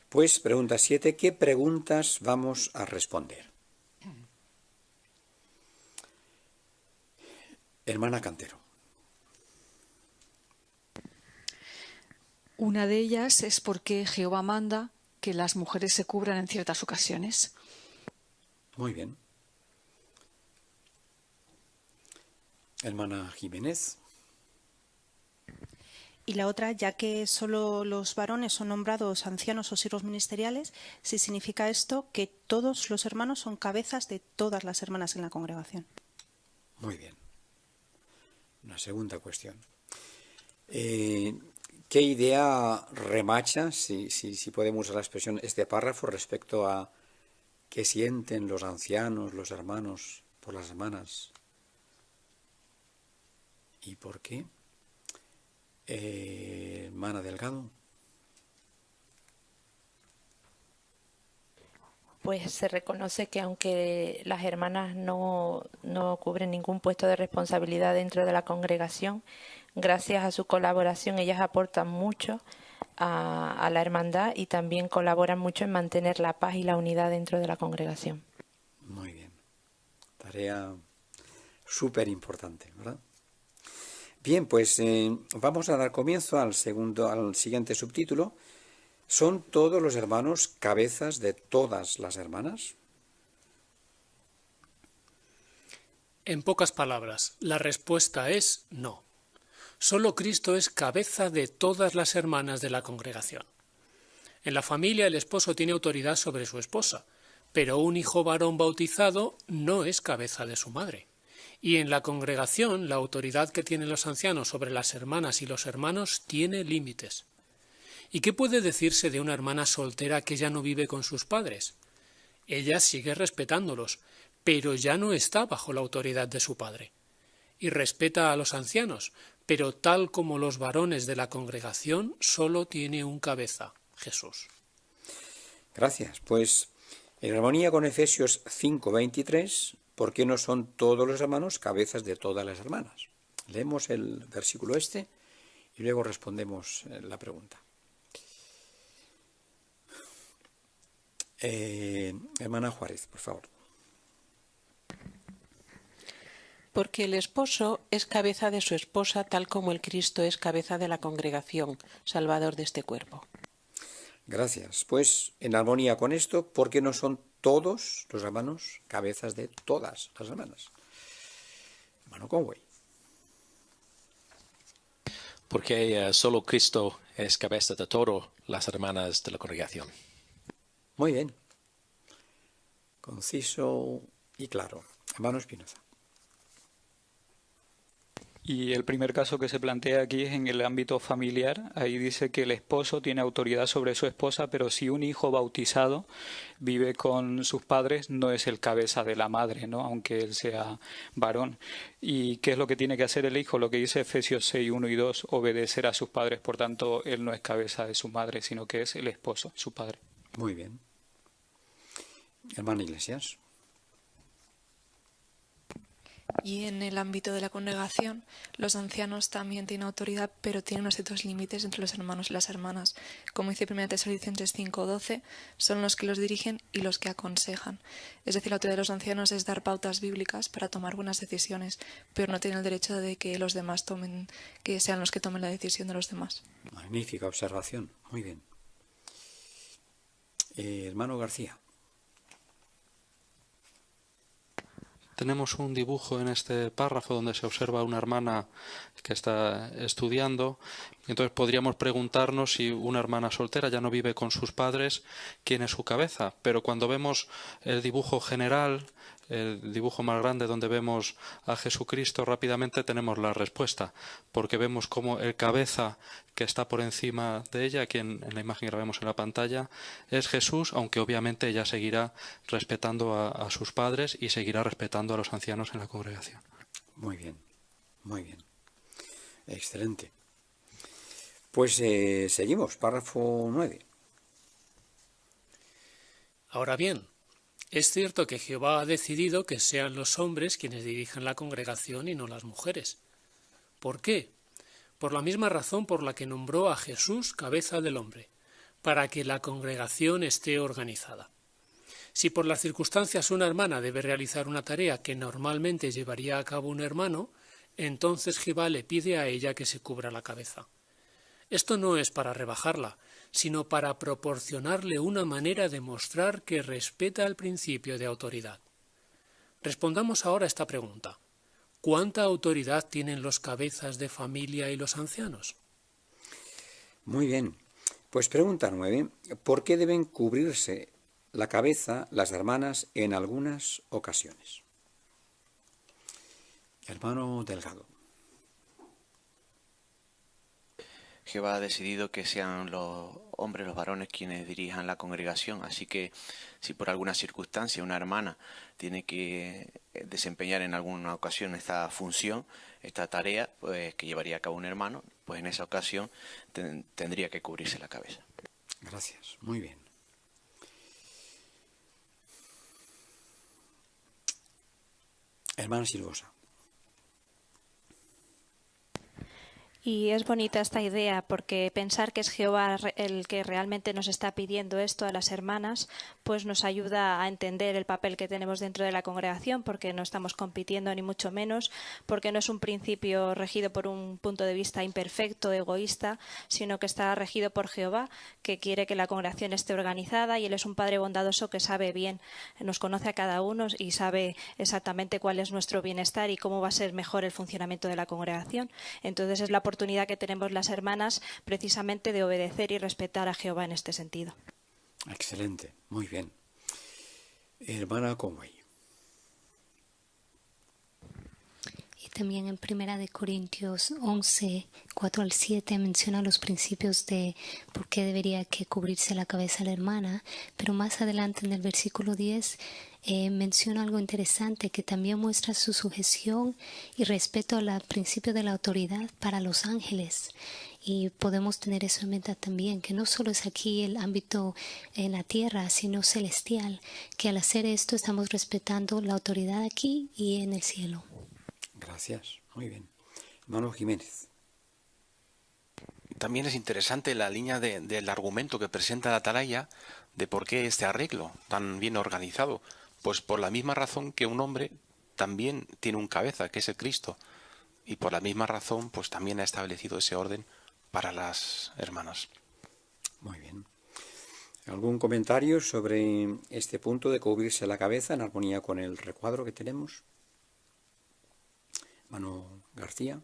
Speaker 3: Pues, pregunta 7, ¿qué preguntas vamos a responder? Hermana Cantero.
Speaker 23: Una de ellas es por qué Jehová manda que las mujeres se cubran en ciertas ocasiones.
Speaker 3: Muy bien. Hermana Jiménez.
Speaker 15: Y la otra, ya que solo los varones son nombrados ancianos o siervos ministeriales, si significa esto que todos los hermanos son cabezas de todas las hermanas en la congregación.
Speaker 3: Muy bien. Una segunda cuestión. ¿Qué idea remacha, si podemos usar la expresión, este párrafo respecto a qué sienten los ancianos, los hermanos, por las hermanas? ¿Y por qué? Hermana Delgado.
Speaker 11: Pues se reconoce que aunque las hermanas no cubren ningún puesto de responsabilidad dentro de la congregación, gracias a su colaboración ellas aportan mucho a la hermandad y también colaboran mucho en mantener la paz y la unidad dentro de la congregación.
Speaker 3: Muy bien. Tarea súper importante, ¿verdad? Bien, pues vamos a dar comienzo al siguiente subtítulo. ¿Son todos los hermanos cabezas de todas las hermanas?
Speaker 4: En pocas palabras, la respuesta es no. Solo Cristo es cabeza de todas las hermanas de la congregación. En la familia el esposo tiene autoridad sobre su esposa, pero un hijo varón bautizado no es cabeza de su madre. Y en la congregación la autoridad que tienen los ancianos sobre las hermanas y los hermanos tiene límites. ¿Y qué puede decirse de una hermana soltera que ya no vive con sus padres? Ella sigue respetándolos, pero ya no está bajo la autoridad de su padre. Y respeta a los ancianos, pero tal como los varones de la congregación, solo tiene un cabeza, Jesús.
Speaker 3: Gracias. Pues en armonía con Efesios 5:23, ¿por qué no son todos los hermanos cabezas de todas las hermanas? Leemos el versículo y luego respondemos la pregunta. Hermana Juárez, por favor.
Speaker 16: Porque el esposo es cabeza de su esposa, tal como el Cristo es cabeza de la congregación, salvador de este cuerpo.
Speaker 3: Gracias. Pues en armonía con esto, ¿por qué no son todos los hermanos cabezas de todas las hermanas? Hermano Conway.
Speaker 8: Porque solo Cristo es cabeza de todas las hermanas de la congregación.
Speaker 3: Muy bien. Conciso y claro. Hermano Espinoza.
Speaker 1: Y el primer caso que se plantea aquí es en el ámbito familiar. Ahí dice que el esposo tiene autoridad sobre su esposa, pero si un hijo bautizado vive con sus padres, no es el cabeza de la madre, ¿no? Aunque él sea varón. ¿Y qué es lo que tiene que hacer el hijo? Lo que dice Efesios 6, 1 y 2, obedecer a sus padres. Por tanto, él no es cabeza de su madre, sino que es el esposo, su padre.
Speaker 3: Muy bien. Hermana Iglesias.
Speaker 13: Y en el ámbito de la congregación, los ancianos también tienen autoridad, pero tienen unos ciertos límites entre los hermanos y las hermanas. Como dice 1 Tesalonicenses 5:12, son los que los dirigen y los que aconsejan. Es decir, la autoridad de los ancianos es dar pautas bíblicas para tomar buenas decisiones, pero no tienen el derecho de que los demás tomen, que sean los que tomen la decisión de los demás.
Speaker 3: Magnífica observación. Muy bien. Hermano García.
Speaker 10: Tenemos un dibujo en este párrafo donde se observa una hermana que está estudiando. Entonces podríamos preguntarnos si una hermana soltera ya no vive con sus padres, ¿quién es su cabeza? Pero cuando vemos el dibujo general, el dibujo más grande donde vemos a Jesucristo, rápidamente tenemos la respuesta, porque vemos como el cabeza que está por encima de ella, aquí en la imagen que vemos en la pantalla, es Jesús, aunque obviamente ella seguirá respetando a sus padres y seguirá respetando a los ancianos en la congregación.
Speaker 3: Muy bien, muy bien. Excelente. Pues seguimos, párrafo 9.
Speaker 4: Ahora bien, es cierto que Jehová ha decidido que sean los hombres quienes dirijan la congregación y no las mujeres. ¿Por qué? Por la misma razón por la que nombró a Jesús cabeza del hombre, para que la congregación esté organizada. Si por las circunstancias una hermana debe realizar una tarea que normalmente llevaría a cabo un hermano, entonces Jehová le pide a ella que se cubra la cabeza. Esto no es para rebajarla, sino para proporcionarle una manera de mostrar que respeta el principio de autoridad. Respondamos ahora a esta pregunta. ¿Cuánta autoridad tienen los cabezas de familia y los ancianos?
Speaker 3: Muy bien. Pues pregunta 9. ¿Por qué deben cubrirse la cabeza las hermanas en algunas ocasiones? Hermano Delgado.
Speaker 9: Jehová ha decidido que sean los hombres, los varones, quienes dirijan la congregación. Así que si por alguna circunstancia una hermana tiene que desempeñar en alguna ocasión esta función, esta tarea, pues que llevaría a cabo un hermano, pues en esa ocasión tendría que cubrirse la cabeza.
Speaker 3: Gracias. Muy bien. Hermana Silvosa.
Speaker 18: Y es bonita esta idea porque pensar que es Jehová el que realmente nos está pidiendo esto a las hermanas, pues nos ayuda a entender el papel que tenemos dentro de la congregación, porque no estamos compitiendo ni mucho menos, porque no es un principio regido por un punto de vista imperfecto, egoísta, sino que está regido por Jehová, que quiere que la congregación esté organizada, y Él es un Padre bondadoso que sabe bien, nos conoce a cada uno y sabe exactamente cuál es nuestro bienestar y cómo va a ser mejor el funcionamiento de la congregación. Entonces es la oportunidad que tenemos las hermanas precisamente de obedecer y respetar a Jehová en este sentido.
Speaker 3: Excelente, muy bien. Hermana Conway.
Speaker 12: Y también en 1 Corintios 11, 4 al 7 menciona los principios de por qué debería que cubrirse la cabeza la hermana, pero más adelante en el versículo 10 menciona algo interesante que también muestra su sujeción y respeto al principio de la autoridad para los ángeles. Y podemos tener eso en mente también, que no solo es aquí el ámbito en la tierra, sino celestial, que al hacer esto estamos respetando la autoridad aquí y en el cielo.
Speaker 3: Gracias, muy bien. Hermano Jiménez.
Speaker 2: También es interesante la línea del argumento que presenta la Atalaya de por qué este arreglo tan bien organizado. Pues por la misma razón que un hombre también tiene un cabeza, que es el Cristo. Y por la misma razón, pues también ha establecido ese orden para las hermanas.
Speaker 3: Muy bien. ¿Algún comentario sobre este punto de cubrirse la cabeza en armonía con el recuadro que tenemos? Hermano García.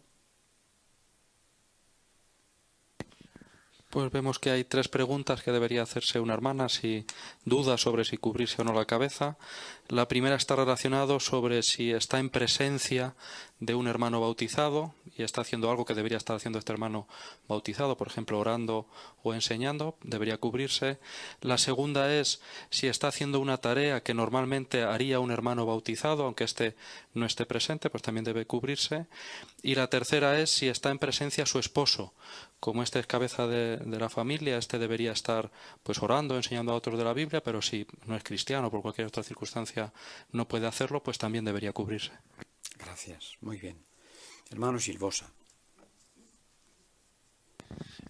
Speaker 10: Pues vemos que hay 3 preguntas que debería hacerse una hermana si duda sobre si cubrirse o no la cabeza. La primera está relacionada sobre si está en presencia de un hermano bautizado y está haciendo algo que debería estar haciendo este hermano bautizado, por ejemplo, orando o enseñando, debería cubrirse. La segunda es si está haciendo una tarea que normalmente haría un hermano bautizado, aunque éste no esté presente, pues también debe cubrirse. Y la tercera es si está en presencia su esposo. Como este es cabeza de la familia, este debería estar pues orando, enseñando a otros de la Biblia, pero si no es cristiano, por cualquier otra circunstancia no puede hacerlo, pues también debería cubrirse.
Speaker 3: Gracias, muy bien. Hermano Silvosa.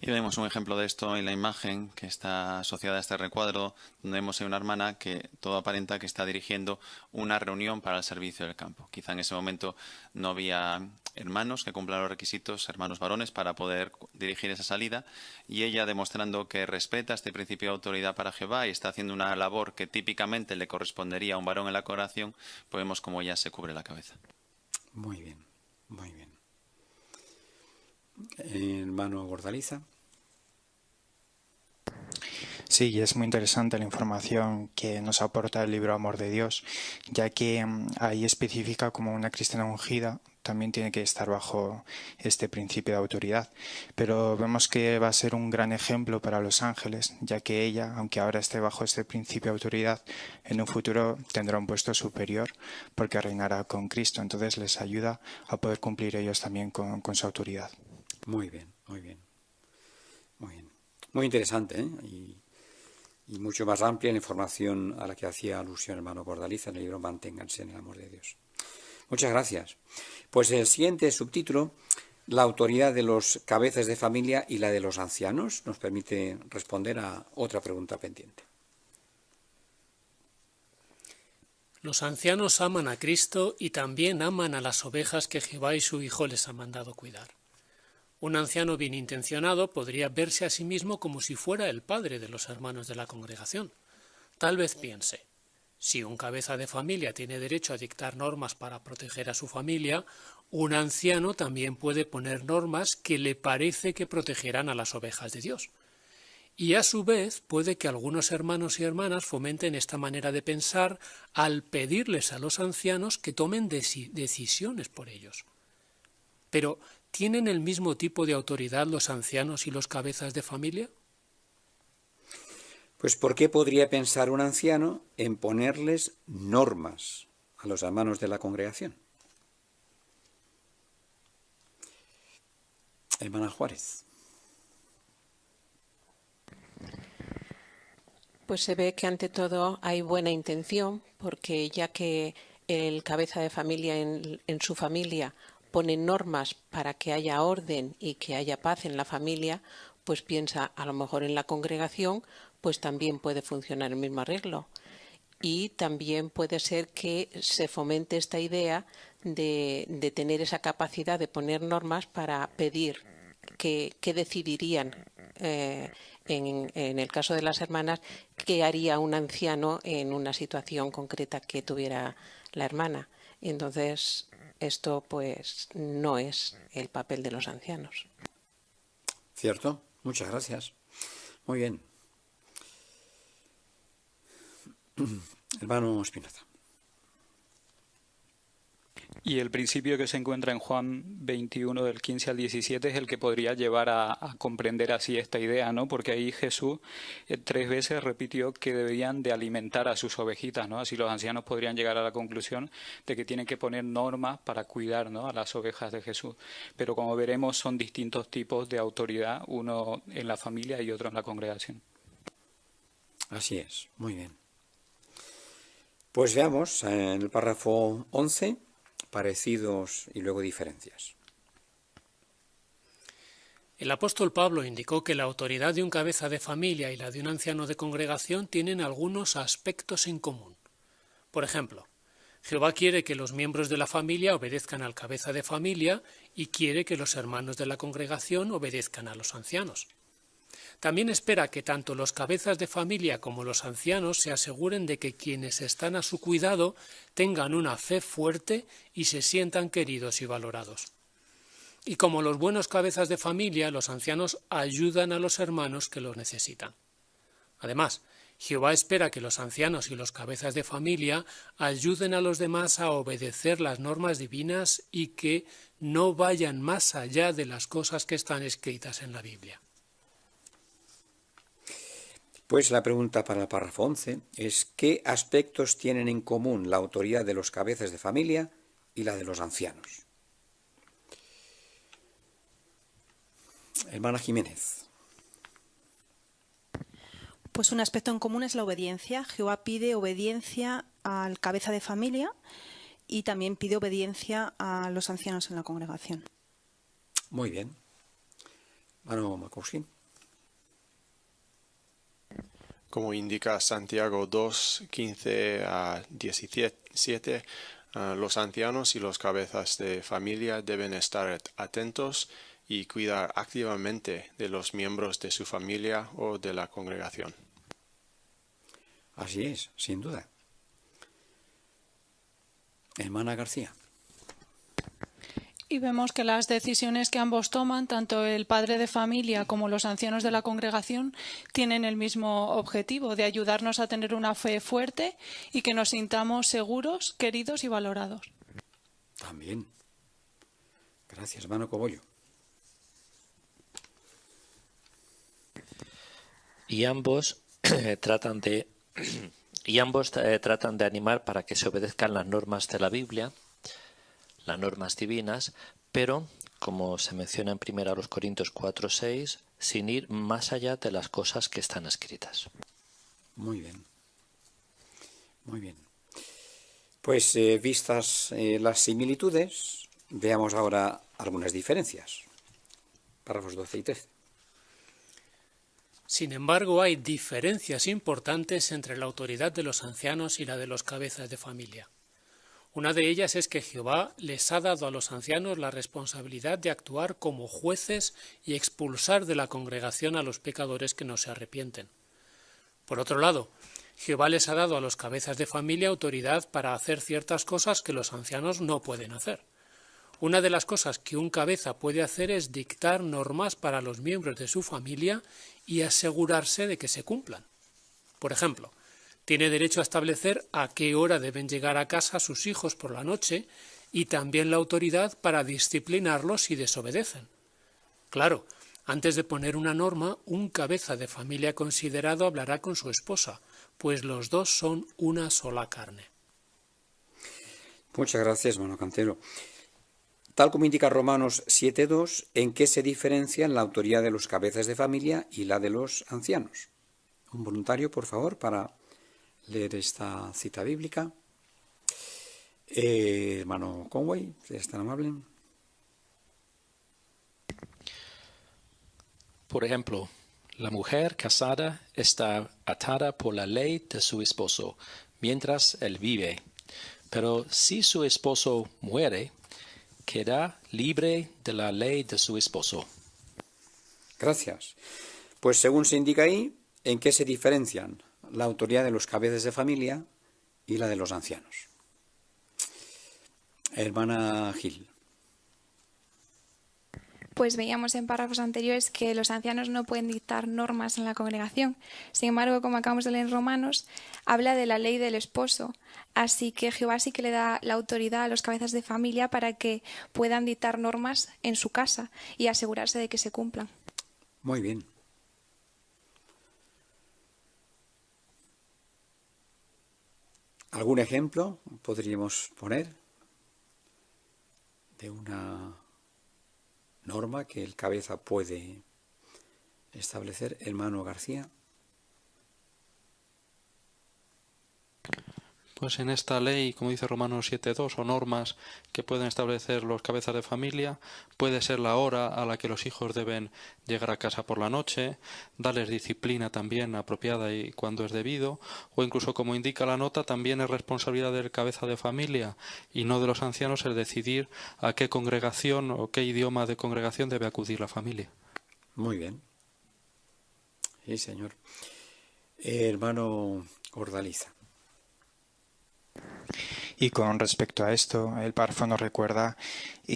Speaker 20: Y vemos un ejemplo de esto en la imagen que está asociada a este recuadro, donde vemos a una hermana que todo aparenta que está dirigiendo una reunión para el servicio del campo. Quizá en ese momento no había hermanos que cumplan los requisitos, hermanos varones, para poder dirigir esa salida, y ella, demostrando que respeta este principio de autoridad para Jehová y está haciendo una labor que típicamente le correspondería a un varón en la congregación, pues vemos cómo ella se cubre la cabeza.
Speaker 3: Muy bien, muy bien. Hermano Gordaliza.
Speaker 5: Sí, y es muy interesante la información que nos aporta el libro Amor de Dios, ya que ahí especifica como una cristiana ungida también tiene que estar bajo este principio de autoridad. Pero vemos que va a ser un gran ejemplo para los ángeles, ya que ella, aunque ahora esté bajo este principio de autoridad, en un futuro tendrá un puesto superior porque reinará con Cristo. Entonces les ayuda a poder cumplir ellos también con su autoridad.
Speaker 3: Muy bien, muy bien. Muy bien. Muy interesante, ¿eh? Y mucho más amplia la información a la que hacía alusión el hermano Gordaliza en el libro Manténganse en el amor de Dios. Muchas gracias. Pues el siguiente subtítulo, la autoridad de los cabezas de familia y la de los ancianos, nos permite responder a otra pregunta pendiente.
Speaker 4: Los ancianos aman a Cristo y también aman a las ovejas que Jehová y su Hijo les han mandado cuidar. Un anciano bien intencionado podría verse a sí mismo como si fuera el padre de los hermanos de la congregación. Tal vez piense, si un cabeza de familia tiene derecho a dictar normas para proteger a su familia, un anciano también puede poner normas que le parece que protegerán a las ovejas de Dios. Y a su vez puede que algunos hermanos y hermanas fomenten esta manera de pensar al pedirles a los ancianos que tomen decisiones por ellos. Pero, ¿tienen el mismo tipo de autoridad los ancianos y los cabezas de familia?
Speaker 3: Pues ¿por qué podría pensar un anciano en ponerles normas a los hermanos de la congregación? Hermana Juárez.
Speaker 16: Pues se ve que ante todo hay buena intención, porque ya que el cabeza de familia en su familia pone normas para que haya orden y que haya paz en la familia, pues piensa a lo mejor en la congregación, pues también puede funcionar el mismo arreglo. Y también puede ser que se fomente esta idea de tener esa capacidad de poner normas para pedir que decidirían, en el caso de las hermanas, qué haría un anciano en una situación concreta que tuviera la hermana. Y entonces esto pues no es el papel de los ancianos.
Speaker 3: ¿Cierto? Muchas gracias. Muy bien. Hermano Espinoza.
Speaker 1: Y el principio que se encuentra en Juan 21 del 15 al 17 es el que podría llevar a comprender así esta idea, ¿no? Porque ahí Jesús 3 veces repitió que debían de alimentar a sus ovejitas, ¿no? Así los ancianos podrían llegar a la conclusión de que tienen que poner normas para cuidar, ¿no?, a las ovejas de Jesús. Pero como veremos son distintos tipos de autoridad, uno en la familia y otro en la congregación.
Speaker 3: Así es, muy bien. Pues veamos en el párrafo 11, parecidos y luego diferencias.
Speaker 4: El apóstol Pablo indicó que la autoridad de un cabeza de familia y la de un anciano de congregación tienen algunos aspectos en común. Por ejemplo, Jehová quiere que los miembros de la familia obedezcan al cabeza de familia y quiere que los hermanos de la congregación obedezcan a los ancianos. También espera que tanto los cabezas de familia como los ancianos se aseguren de que quienes están a su cuidado tengan una fe fuerte y se sientan queridos y valorados. Y como los buenos cabezas de familia, los ancianos ayudan a los hermanos que los necesitan. Además, Jehová espera que los ancianos y los cabezas de familia ayuden a los demás a obedecer las normas divinas y que no vayan más allá de las cosas que están escritas en la Biblia.
Speaker 3: Pues la pregunta para el párrafo 11 es: ¿qué aspectos tienen en común la autoridad de los cabezas de familia y la de los ancianos? Hermana Jiménez.
Speaker 15: Pues un aspecto en común es la obediencia. Jehová pide obediencia al cabeza de familia y también pide obediencia a los ancianos en la congregación.
Speaker 3: Muy bien. Hermano Makowski.
Speaker 7: Como indica Santiago 2, 15 a 17, los ancianos y los cabezas de familia deben estar atentos y cuidar activamente de los miembros de su familia o de la congregación.
Speaker 3: Así es, sin duda. Hermana García.
Speaker 6: Y vemos que las decisiones que ambos toman, tanto el padre de familia como los ancianos de la congregación, tienen el mismo objetivo, de ayudarnos a tener una fe fuerte y que nos sintamos seguros, queridos y valorados.
Speaker 3: También. Gracias, hermano Cobollo.
Speaker 14: Y ambos tratan de animar para que se obedezcan las normas de la Biblia, las normas divinas, pero, como se menciona en 1 Corintios 4:6, sin ir más allá de las cosas que están escritas.
Speaker 3: Muy bien. Muy bien. Pues vistas las similitudes, veamos ahora algunas diferencias. Párrafos 12 y 13.
Speaker 4: Sin embargo, hay diferencias importantes entre la autoridad de los ancianos y la de los cabezas de familia. Una de ellas es que Jehová les ha dado a los ancianos la responsabilidad de actuar como jueces y expulsar de la congregación a los pecadores que no se arrepienten. Por otro lado, Jehová les ha dado a los cabezas de familia autoridad para hacer ciertas cosas que los ancianos no pueden hacer. Una de las cosas que un cabeza puede hacer es dictar normas para los miembros de su familia y asegurarse de que se cumplan. Por ejemplo, tiene derecho a establecer a qué hora deben llegar a casa sus hijos por la noche y también la autoridad para disciplinarlos si desobedecen. Claro, antes de poner una norma, un cabeza de familia considerado hablará con su esposa, pues los dos son una sola carne.
Speaker 3: Muchas gracias, hermano Cantero. Tal como indica Romanos 7:2, ¿en qué se diferencian la autoridad de los cabezas de familia y la de los ancianos? Un voluntario, por favor, para leer esta cita bíblica. Hermano Conway, si es tan amable.
Speaker 8: Por ejemplo, la mujer casada está atada por la ley de su esposo mientras él vive, pero si su esposo muere, queda libre de la ley de su esposo.
Speaker 3: Gracias. Pues según se indica ahí, ¿en qué se diferencian la autoridad de los cabezas de familia y la de los ancianos? Hermana Gil.
Speaker 21: Pues veíamos en párrafos anteriores que los ancianos no pueden dictar normas en la congregación. Sin embargo, como acabamos de leer en Romanos, habla de la ley del esposo. Así que Jehová sí que le da la autoridad a los cabezas de familia para que puedan dictar normas en su casa y asegurarse de que se cumplan.
Speaker 3: Muy bien. ¿Algún ejemplo podríamos poner de una norma que el cabeza puede establecer? Hermano García.
Speaker 10: Pues en esta ley, como dice Romanos 7:2, o normas que pueden establecer los cabezas de familia, puede ser la hora a la que los hijos deben llegar a casa por la noche, darles disciplina también apropiada y cuando es debido, o incluso, como indica la nota, también es responsabilidad del cabeza de familia y no de los ancianos el decidir a qué congregación o qué idioma de congregación debe acudir la familia.
Speaker 3: Muy bien. Sí, señor. Hermano Ordaliza.
Speaker 5: Y con respecto a esto, el párrafo nos recuerda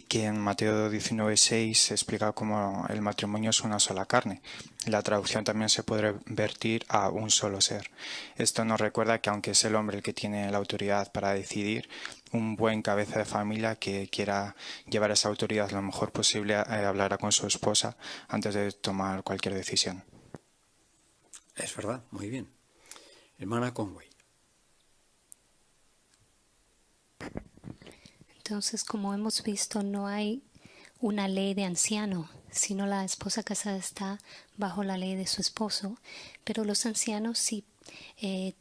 Speaker 5: que en Mateo 19:6 se explica cómo el matrimonio es una sola carne. La traducción también se puede vertir a un solo ser. Esto nos recuerda que aunque es el hombre el que tiene la autoridad para decidir, un buen cabeza de familia que quiera llevar esa autoridad lo mejor posible hablará con su esposa antes de tomar cualquier decisión.
Speaker 3: Es verdad, muy bien. Hermana Conway.
Speaker 12: Entonces, como hemos visto, no hay una ley de anciano, sino la esposa casada está bajo la ley de su esposo, pero los ancianos sí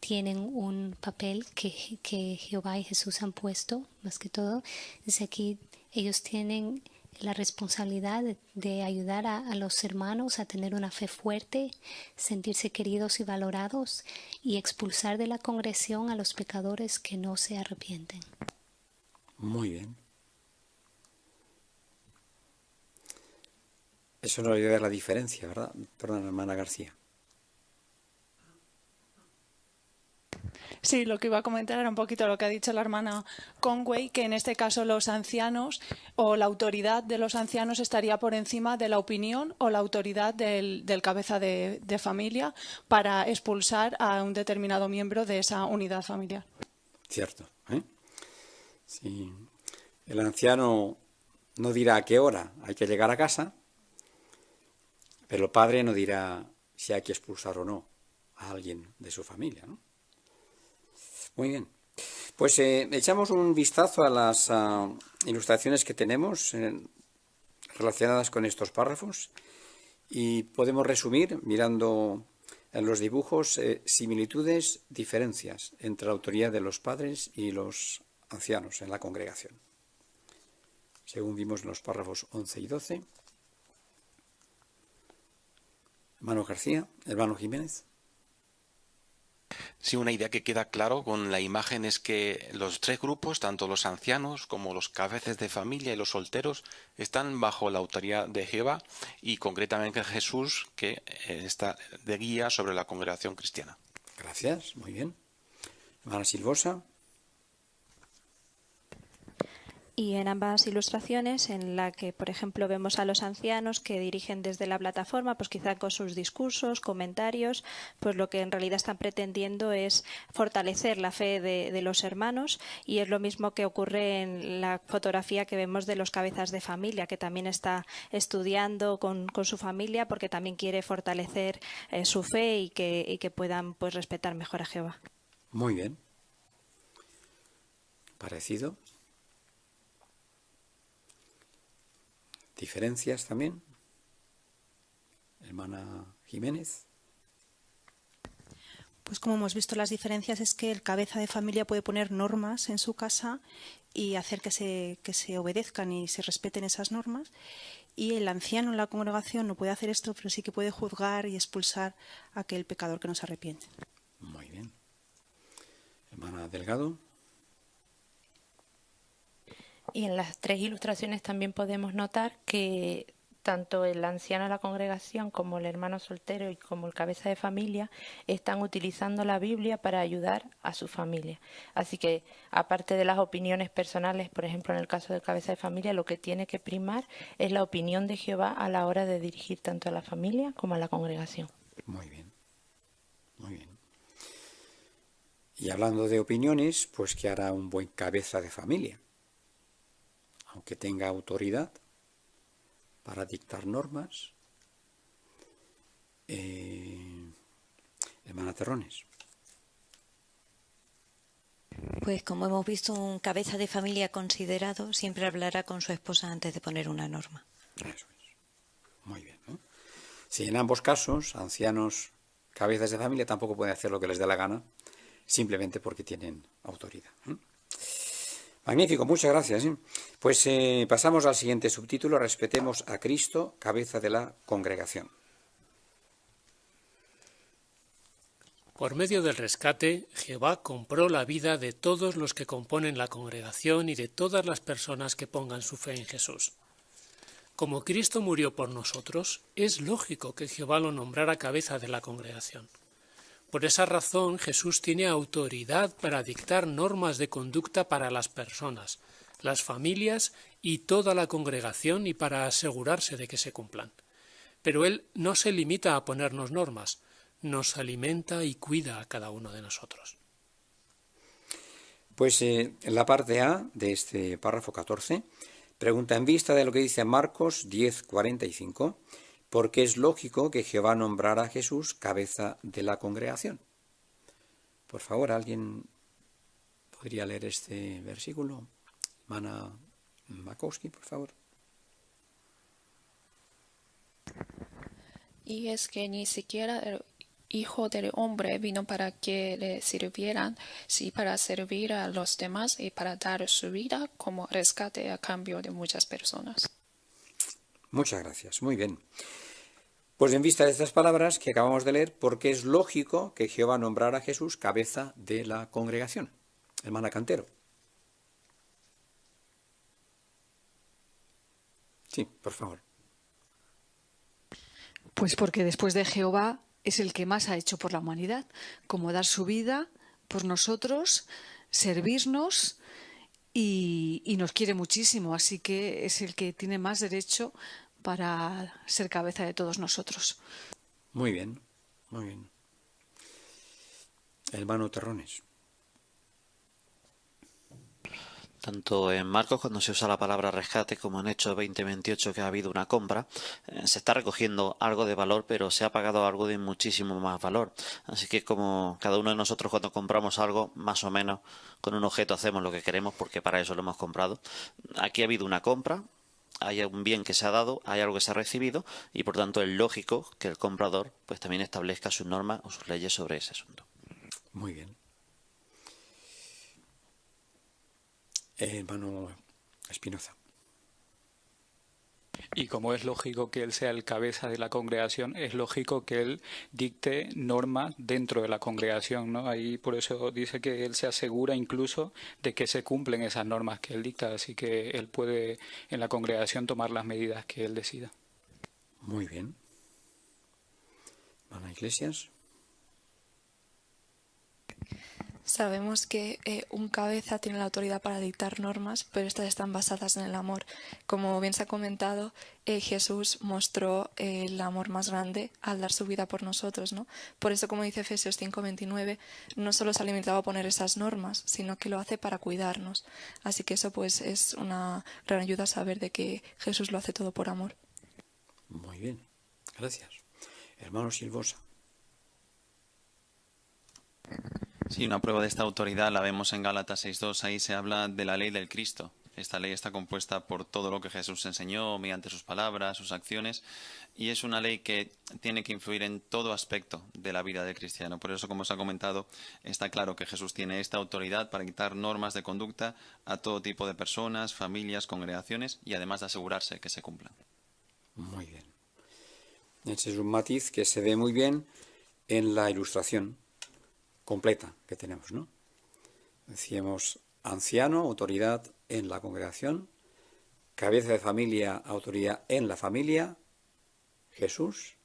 Speaker 12: tienen un papel que Jehová y Jesús han puesto, más que todo. Dice aquí, ellos tienen la responsabilidad de ayudar a los hermanos a tener una fe fuerte, sentirse queridos y valorados y expulsar de la congregación a los pecadores que no se arrepienten.
Speaker 3: Muy bien. Eso nos ayuda a ver la diferencia, ¿verdad? Perdón, hermana García.
Speaker 6: Sí, lo que iba a comentar era un poquito lo que ha dicho la hermana Conway, que en este caso los ancianos o la autoridad de los ancianos estaría por encima de la opinión o la autoridad del cabeza de familia para expulsar a un determinado miembro de esa unidad familiar.
Speaker 3: Cierto, ¿eh? Sí. El anciano no dirá a qué hora hay que llegar a casa, pero el padre no dirá si hay que expulsar o no a alguien de su familia, ¿no? Muy bien. Pues echamos un vistazo a las ilustraciones que tenemos relacionadas con estos párrafos y podemos resumir mirando en los dibujos similitudes, diferencias entre la autoridad de los padres y los ancianos en la congregación. Según vimos en los párrafos 11 y 12. Hermano García, hermano Jiménez.
Speaker 2: Sí, una idea que queda claro con la imagen es que los tres grupos, tanto los ancianos como los cabezas de familia y los solteros, están bajo la autoridad de Jehová y concretamente Jesús, que está de guía sobre la congregación cristiana.
Speaker 3: Gracias, muy bien. Hermana Silvosa.
Speaker 18: Y en ambas ilustraciones, en la que, por ejemplo, vemos a los ancianos que dirigen desde la plataforma, pues quizá con sus discursos, comentarios, pues lo que en realidad están pretendiendo es fortalecer la fe de los hermanos, y es lo mismo que ocurre en la fotografía que vemos de los cabezas de familia, que también está estudiando con su familia porque también quiere fortalecer su fe y que puedan pues respetar mejor a Jehová.
Speaker 3: Muy bien. Parecido. ¿Diferencias también? Hermana Jiménez.
Speaker 15: Pues como hemos visto, las diferencias es que el cabeza de familia puede poner normas en su casa y hacer que se obedezcan y se respeten esas normas, y el anciano en la congregación no puede hacer esto, pero sí que puede juzgar y expulsar a aquel pecador que no se arrepiente.
Speaker 3: Muy bien. Hermana Delgado.
Speaker 11: Y en las tres ilustraciones también podemos notar que tanto el anciano de la congregación como el hermano soltero y como el cabeza de familia están utilizando la Biblia para ayudar a su familia. Así que, aparte de las opiniones personales, por ejemplo, en el caso del cabeza de familia, lo que tiene que primar es la opinión de Jehová a la hora de dirigir tanto a la familia como a la congregación.
Speaker 3: Muy bien, muy bien. Y hablando de opiniones, pues ¿qué hará un buen cabeza de familia? Aunque tenga autoridad para dictar normas. Hermana Terrones.
Speaker 17: Pues como hemos visto, un cabeza de familia considerado siempre hablará con su esposa antes de poner una norma.
Speaker 3: Eso es. Muy bien, ¿no? Si en ambos casos, ancianos, cabezas de familia, tampoco pueden hacer lo que les dé la gana, simplemente porque tienen autoridad. Magnífico, muchas gracias. Pues pasamos al siguiente subtítulo: respetemos a Cristo, cabeza de la congregación.
Speaker 4: Por medio del rescate, Jehová compró la vida de todos los que componen la congregación y de todas las personas que pongan su fe en Jesús. Como Cristo murió por nosotros, es lógico que Jehová lo nombrara cabeza de la congregación. Por esa razón, Jesús tiene autoridad para dictar normas de conducta para las personas, las familias y toda la congregación y para asegurarse de que se cumplan. Pero Él no se limita a ponernos normas, nos alimenta y cuida a cada uno de nosotros.
Speaker 3: Pues en la parte A de este párrafo 14, pregunta en vista de lo que dice Marcos 10:45, ¿por qué es lógico que Jehová nombrara a Jesús cabeza de la congregación? Por favor, ¿alguien podría leer este versículo? Hermana Makowski, por favor.
Speaker 19: Y es que ni siquiera el Hijo del Hombre vino para que le sirvieran, sí para servir a los demás y para dar su vida como rescate a cambio de muchas personas.
Speaker 3: Muchas gracias, muy bien. Pues en vista de estas palabras que acabamos de leer, ¿por qué es lógico que Jehová nombrara a Jesús cabeza de la congregación? Hermana Cantero. Sí, por favor.
Speaker 22: Pues porque después de Jehová es el que más ha hecho por la humanidad, como dar su vida por nosotros, servirnos y nos quiere muchísimo, así que es el que tiene más derecho para ser cabeza de todos nosotros.
Speaker 3: Muy bien, muy bien. Hermano Terrones.
Speaker 23: Tanto en Marcos, cuando se usa la palabra rescate, como en Hechos 20:28, que ha habido una compra, se está recogiendo algo de valor, pero se ha pagado algo de muchísimo más valor. Así que como cada uno de nosotros cuando compramos algo, más o menos con un objeto hacemos lo que queremos porque para eso lo hemos comprado. Aquí ha habido una compra, hay un bien que se ha dado, hay algo que se ha recibido y por tanto es lógico que el comprador pues también establezca sus normas o sus leyes sobre ese asunto.
Speaker 3: Muy bien. Hermano Espinoza.
Speaker 1: Y como es lógico que él sea el cabeza de la congregación, es lógico que él dicte normas dentro de la congregación, ¿no? Ahí por eso dice que él se asegura incluso de que se cumplen esas normas que él dicta, así que él puede en la congregación tomar las medidas que él decida.
Speaker 3: Muy bien. ¿Van a Iglesias?
Speaker 13: Sabemos que un cabeza tiene la autoridad para dictar normas, pero estas están basadas en el amor. Como bien se ha comentado, Jesús mostró el amor más grande al dar su vida por nosotros, ¿no? Por eso, como dice Efesios 5:29, no solo se ha limitado a poner esas normas, sino que lo hace para cuidarnos. Así que eso pues es una gran ayuda a saber de que Jesús lo hace todo por amor.
Speaker 3: Muy bien, gracias. Hermano Silvosa.
Speaker 20: Sí, una prueba de esta autoridad la vemos en Gálatas 6:2. Ahí se habla de la ley del Cristo. Esta ley está compuesta por todo lo que Jesús enseñó mediante sus palabras, sus acciones, y es una ley que tiene que influir en todo aspecto de la vida del cristiano. Por eso, como os ha comentado, está claro que Jesús tiene esta autoridad para dictar normas de conducta a todo tipo de personas, familias, congregaciones y además de asegurarse que se cumplan.
Speaker 3: Muy bien. Ese es un matiz que se ve muy bien en la ilustración completa que tenemos, ¿no? Decíamos anciano, autoridad en la congregación, cabeza de familia, autoridad en la familia, Jesús.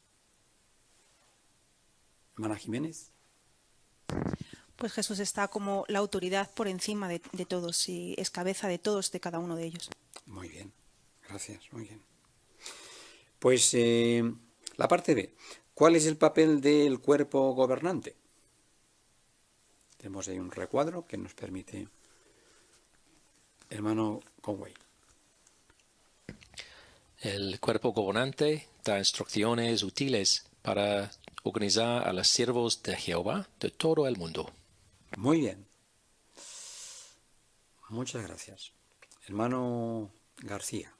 Speaker 3: Hermana Jiménez.
Speaker 15: Pues Jesús está como la autoridad por encima de todos y es cabeza de todos, de cada uno de ellos.
Speaker 3: Muy bien, gracias, muy bien. Pues la parte B. ¿Cuál es el papel del cuerpo gobernante? Tenemos ahí un recuadro que nos permite. Hermano Conway.
Speaker 8: El cuerpo gobernante da instrucciones útiles para organizar a los siervos de Jehová de todo el mundo.
Speaker 3: Muy bien. Muchas gracias. Hermano García.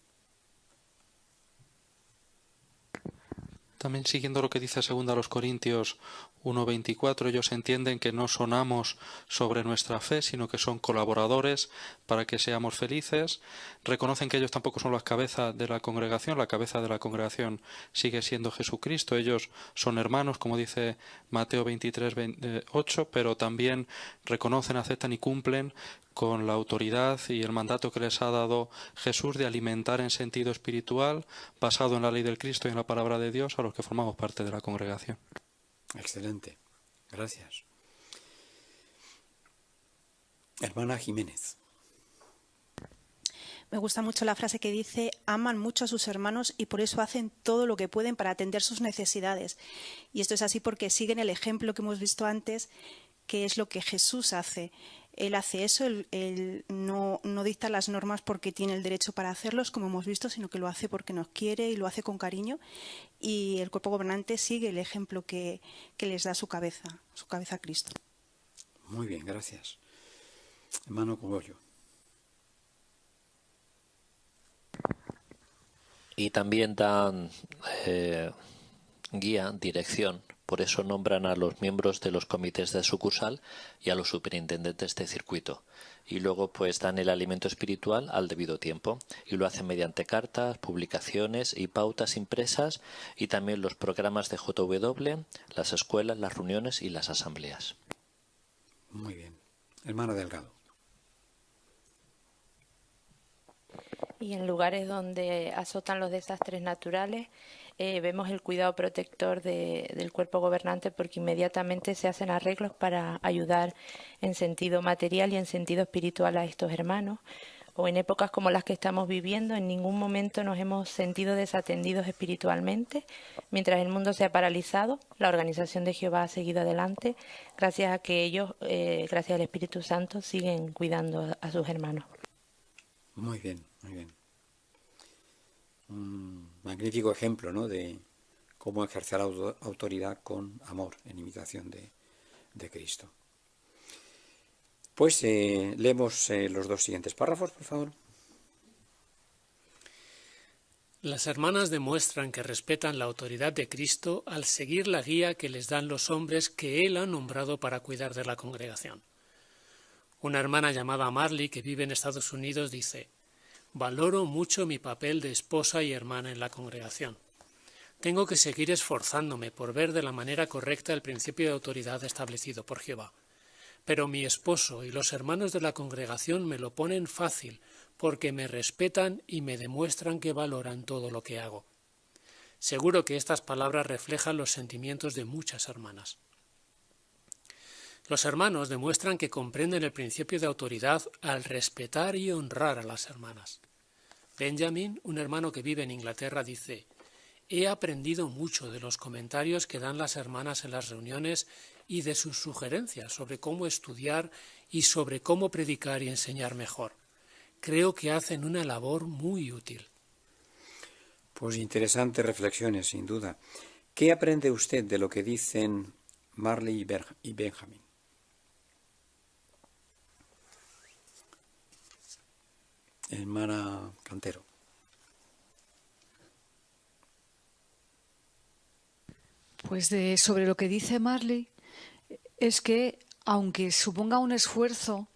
Speaker 10: También siguiendo lo que dice 2 Corintios 1:24, ellos entienden que no son amos sobre nuestra fe, sino que son colaboradores para que seamos felices. Reconocen que ellos tampoco son las cabezas de la congregación, la cabeza de la congregación sigue siendo Jesucristo. Ellos son hermanos, como dice Mateo 23:8, pero también reconocen, aceptan y cumplen con la autoridad y el mandato que les ha dado Jesús de alimentar en sentido espiritual, basado en la ley del Cristo y en la palabra de Dios, a los que formamos parte de la congregación.
Speaker 3: Excelente. Gracias. Hermana Jiménez.
Speaker 15: Me gusta mucho la frase que dice: aman mucho a sus hermanos y por eso hacen todo lo que pueden para atender sus necesidades. Y esto es así porque siguen el ejemplo que hemos visto antes, que es lo que Jesús hace. Él hace eso, él no dicta las normas porque tiene el derecho para hacerlos, como hemos visto, sino que lo hace porque nos quiere y lo hace con cariño. Y el cuerpo gobernante sigue el ejemplo que les da su cabeza Cristo.
Speaker 3: Muy bien, gracias. Hermano Cogollo.
Speaker 14: Y también dan guía, dirección. Por eso nombran a los miembros de los comités de sucursal y a los superintendentes de circuito. Y luego pues dan el alimento espiritual al debido tiempo. Y lo hacen mediante cartas, publicaciones y pautas impresas, y también los programas de JW, las escuelas, las reuniones y las asambleas.
Speaker 3: Muy bien. Hermano Delgado.
Speaker 11: Y en lugares donde azotan los desastres naturales, vemos el cuidado protector del cuerpo gobernante, porque inmediatamente se hacen arreglos para ayudar en sentido material y en sentido espiritual a estos hermanos. O en épocas como las que estamos viviendo, en ningún momento nos hemos sentido desatendidos espiritualmente. Mientras el mundo se ha paralizado, la organización de Jehová ha seguido adelante, gracias a que ellos, gracias al Espíritu Santo, siguen cuidando a sus hermanos.
Speaker 3: Muy bien, muy bien. Un magnífico ejemplo, ¿no?, de cómo ejercer la autoridad con amor, en imitación de Cristo. Pues leemos los dos siguientes párrafos, por favor.
Speaker 4: Las hermanas demuestran que respetan la autoridad de Cristo al seguir la guía que les dan los hombres que Él ha nombrado para cuidar de la congregación. Una hermana llamada Marley, que vive en Estados Unidos, dice: valoro mucho mi papel de esposa y hermana en la congregación. Tengo que seguir esforzándome por ver de la manera correcta el principio de autoridad establecido por Jehová. Pero mi esposo y los hermanos de la congregación me lo ponen fácil, porque me respetan y me demuestran que valoran todo lo que hago. Seguro que estas palabras reflejan los sentimientos de muchas hermanas. Los hermanos demuestran que comprenden el principio de autoridad al respetar y honrar a las hermanas. Benjamin, un hermano que vive en Inglaterra, dice: he aprendido mucho de los comentarios que dan las hermanas en las reuniones y de sus sugerencias sobre cómo estudiar y sobre cómo predicar y enseñar mejor. Creo que hacen una labor muy útil.
Speaker 3: Pues interesantes reflexiones, sin duda. ¿Qué aprende usted de lo que dicen Marley y Benjamin? Hermana Cantero.
Speaker 22: Pues sobre lo que dice Marley, es que aunque suponga un esfuerzo,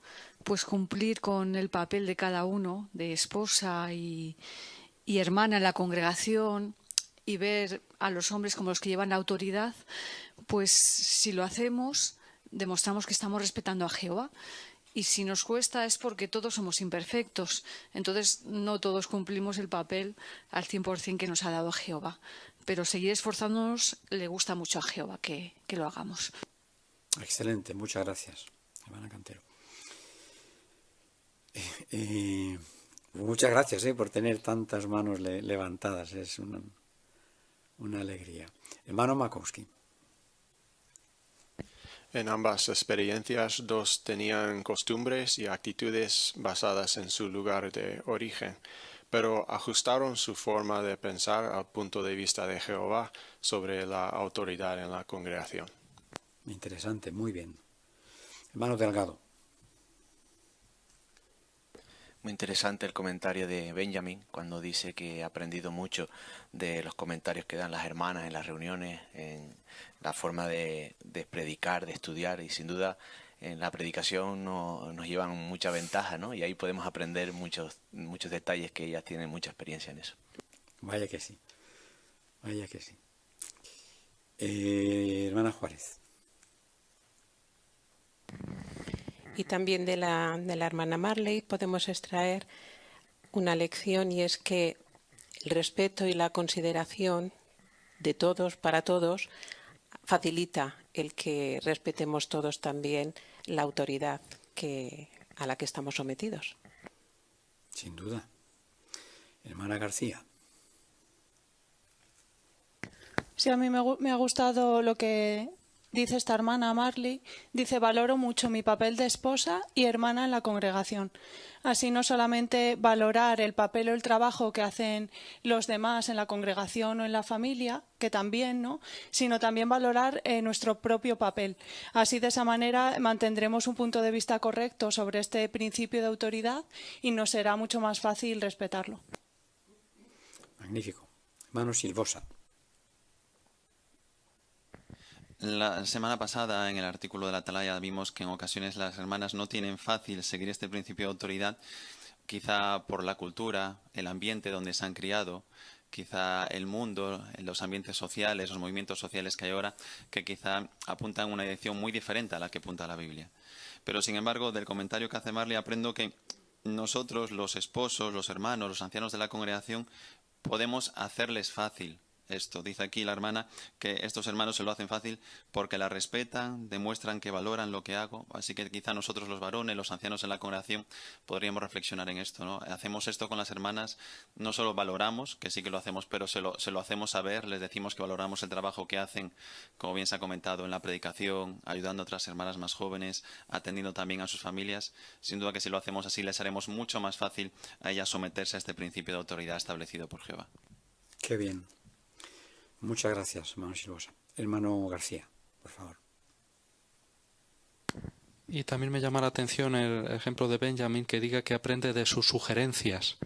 Speaker 22: pues cumplir con el papel de cada uno, de esposa y hermana en la congregación, y ver a los hombres como los que llevan la autoridad, pues si lo hacemos, demostramos que estamos respetando a Jehová. Y si nos cuesta es porque todos somos imperfectos. Entonces no todos cumplimos el papel al 100% que nos ha dado Jehová. Pero seguir esforzándonos le gusta mucho a Jehová que lo hagamos.
Speaker 3: Excelente, muchas gracias, hermana Cantero. Muchas gracias por tener tantas manos levantadas. Es una alegría. Hermano Makowski.
Speaker 7: En ambas experiencias, dos tenían costumbres y actitudes basadas en su lugar de origen, pero ajustaron su forma de pensar al punto de vista de Jehová sobre la autoridad en la congregación.
Speaker 3: Interesante, muy bien. Hermano Delgado.
Speaker 9: Muy interesante el comentario de Benjamin cuando dice que ha aprendido mucho de los comentarios que dan las hermanas en las reuniones, en la forma de predicar, de estudiar, y sin duda en la predicación nos llevan mucha ventaja, ¿no? Y ahí podemos aprender muchos detalles que ellas tienen mucha experiencia en eso.
Speaker 3: Vaya que sí, vaya que sí. Hermana Juárez.
Speaker 16: Y también de la hermana Marley podemos extraer una lección, y es que el respeto y la consideración de todos para todos facilita el que respetemos todos también la autoridad a la que estamos sometidos.
Speaker 3: Sin duda. Hermana García.
Speaker 6: Sí, a mí me ha gustado lo que dice esta hermana Marley. Dice: valoro mucho mi papel de esposa y hermana en la congregación. Así no solamente valorar el papel o el trabajo que hacen los demás en la congregación o en la familia, que también, ¿no?, sino también valorar nuestro propio papel. Así, de esa manera, mantendremos un punto de vista correcto sobre este principio de autoridad y nos será mucho más fácil respetarlo.
Speaker 3: Magnífico. Hermano Silvosa.
Speaker 20: La semana pasada, en el artículo de la Atalaya, vimos que en ocasiones las hermanas no tienen fácil seguir este principio de autoridad, quizá por la cultura, el ambiente donde se han criado, quizá el mundo, los ambientes sociales, los movimientos sociales que hay ahora, que quizá apuntan a una dirección muy diferente a la que apunta la Biblia. Pero, sin embargo, del comentario que hace Marley aprendo que nosotros, los esposos, los hermanos, los ancianos de la congregación, podemos hacerles fácil esto. Dice aquí la hermana que estos hermanos se lo hacen fácil porque la respetan, demuestran que valoran lo que hago. Así que quizá nosotros, los varones, los ancianos en la congregación, podríamos reflexionar en esto, ¿no? Hacemos esto con las hermanas, no solo valoramos, que sí que lo hacemos, pero se lo hacemos saber, les decimos que valoramos el trabajo que hacen, como bien se ha comentado, en la predicación, ayudando a otras hermanas más jóvenes, atendiendo también a sus familias. Sin duda que si lo hacemos así, les haremos mucho más fácil a ellas someterse a este principio de autoridad establecido por Jehová.
Speaker 3: Qué bien. Muchas gracias, hermano Silvosa. Hermano García, por favor.
Speaker 10: Y también me llama la atención el ejemplo de Benjamin, que diga que aprende de sus sugerencias.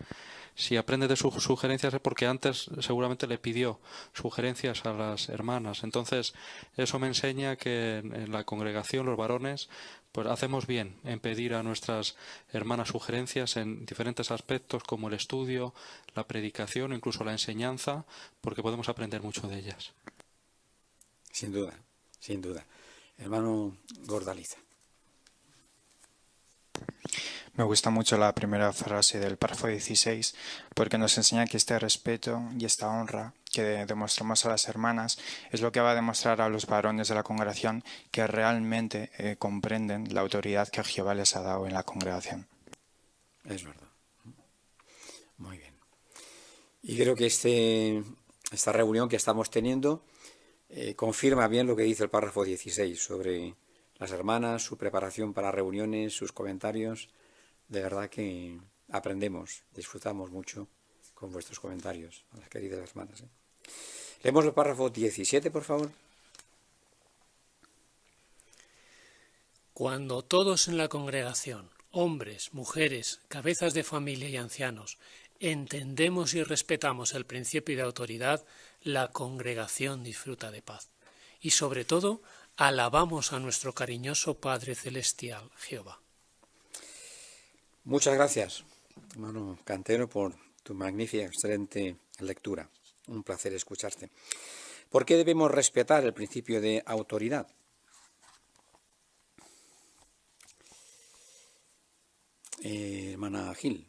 Speaker 10: Si aprende de sus sugerencias es porque antes seguramente le pidió sugerencias a las hermanas. Entonces, eso me enseña que en la congregación, los varones, pues hacemos bien en pedir a nuestras hermanas sugerencias en diferentes aspectos, como el estudio, la predicación o incluso la enseñanza, porque podemos aprender mucho de ellas.
Speaker 3: Sin duda, sin duda. Hermano Gordaliza.
Speaker 5: Me gusta mucho la primera frase del párrafo 16 porque nos enseña que este respeto y esta honra que demostramos a las hermanas es lo que va a demostrar a los varones de la congregación que realmente comprenden la autoridad que Jehová les ha dado en la congregación.
Speaker 3: Es verdad. Muy bien. Y creo que esta reunión que estamos teniendo confirma bien lo que dice el párrafo 16 sobre las hermanas, su preparación para reuniones, sus comentarios. De verdad que aprendemos, disfrutamos mucho con vuestros comentarios, a las queridas hermanas. Leemos el párrafo 17, por favor.
Speaker 4: Cuando todos en la congregación, hombres, mujeres, cabezas de familia y ancianos, entendemos y respetamos el principio de autoridad, la congregación disfruta de paz. Y sobre todo, alabamos a nuestro cariñoso Padre Celestial, Jehová.
Speaker 3: Muchas gracias, hermano Cantero, por tu magnífica, excelente lectura. Un placer escucharte. ¿Por qué debemos respetar el principio de autoridad? Hermana Gil.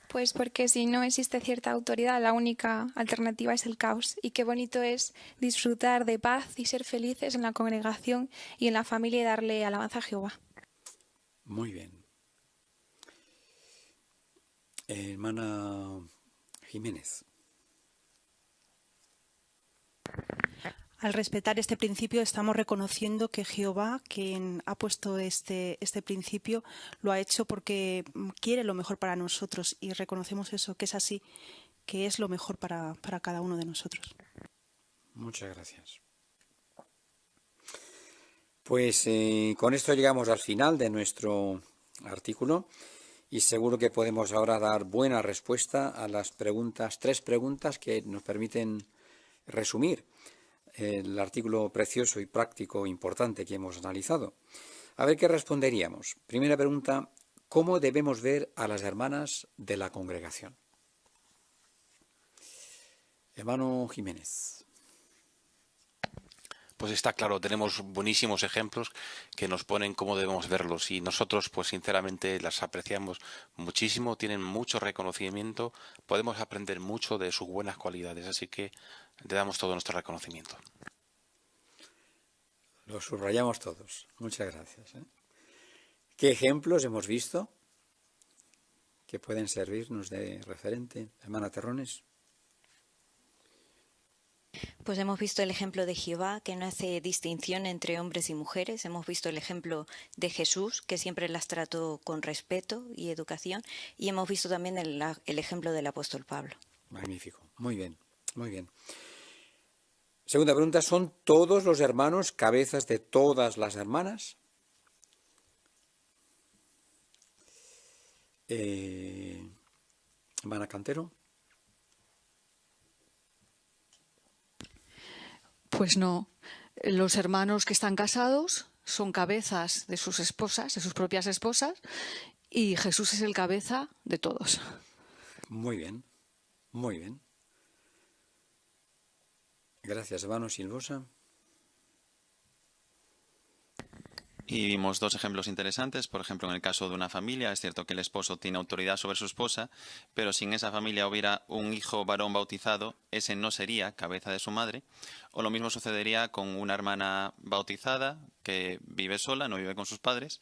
Speaker 12: Pues porque si no existe cierta autoridad, la única alternativa es el caos. Y qué bonito es disfrutar de paz y ser felices en la congregación y en la familia y darle alabanza a Jehová.
Speaker 3: Muy bien. Hermana Jiménez.
Speaker 15: Al respetar este principio estamos reconociendo que Jehová, quien ha puesto este principio, lo ha hecho porque quiere lo mejor para nosotros y reconocemos eso, que es así, que es lo mejor para cada uno de nosotros.
Speaker 3: Muchas gracias. Pues con esto llegamos al final de nuestro artículo y seguro que podemos ahora dar buena respuesta a las preguntas, 3 preguntas que nos permiten resumir el artículo precioso y práctico importante que hemos analizado. A ver qué responderíamos. Primera pregunta, ¿cómo debemos ver a las hermanas de la congregación? Hermano Jiménez.
Speaker 2: Pues está claro, tenemos buenísimos ejemplos que nos ponen cómo debemos verlos y nosotros pues sinceramente las apreciamos muchísimo, tienen mucho reconocimiento, podemos aprender mucho de sus buenas cualidades, así que Le damos todo nuestro reconocimiento.
Speaker 3: Lo subrayamos todos. Muchas gracias. ¿Qué ejemplos hemos visto que pueden servirnos de referente? Hermana Terrones.
Speaker 17: Pues hemos visto el ejemplo de Jehová, que no hace distinción entre hombres y mujeres. Hemos visto el ejemplo de Jesús, que siempre las trató con respeto y educación. Y hemos visto también el ejemplo del apóstol Pablo.
Speaker 3: Magnífico. Muy bien, muy bien. Segunda pregunta, ¿son todos los hermanos cabezas de todas las hermanas? Hermana Cantero.
Speaker 22: Pues no. Los hermanos que están casados son cabezas de sus esposas, de sus propias esposas, y Jesús es el cabeza de todos.
Speaker 3: Muy bien, muy bien. Gracias, hermano Silvosa.
Speaker 20: Y vimos dos ejemplos interesantes. Por ejemplo, en el caso de una familia, es cierto que el esposo tiene autoridad sobre su esposa, pero si en esa familia hubiera un hijo varón bautizado, ese no sería cabeza de su madre. O lo mismo sucedería con una hermana bautizada que vive sola, no vive con sus padres,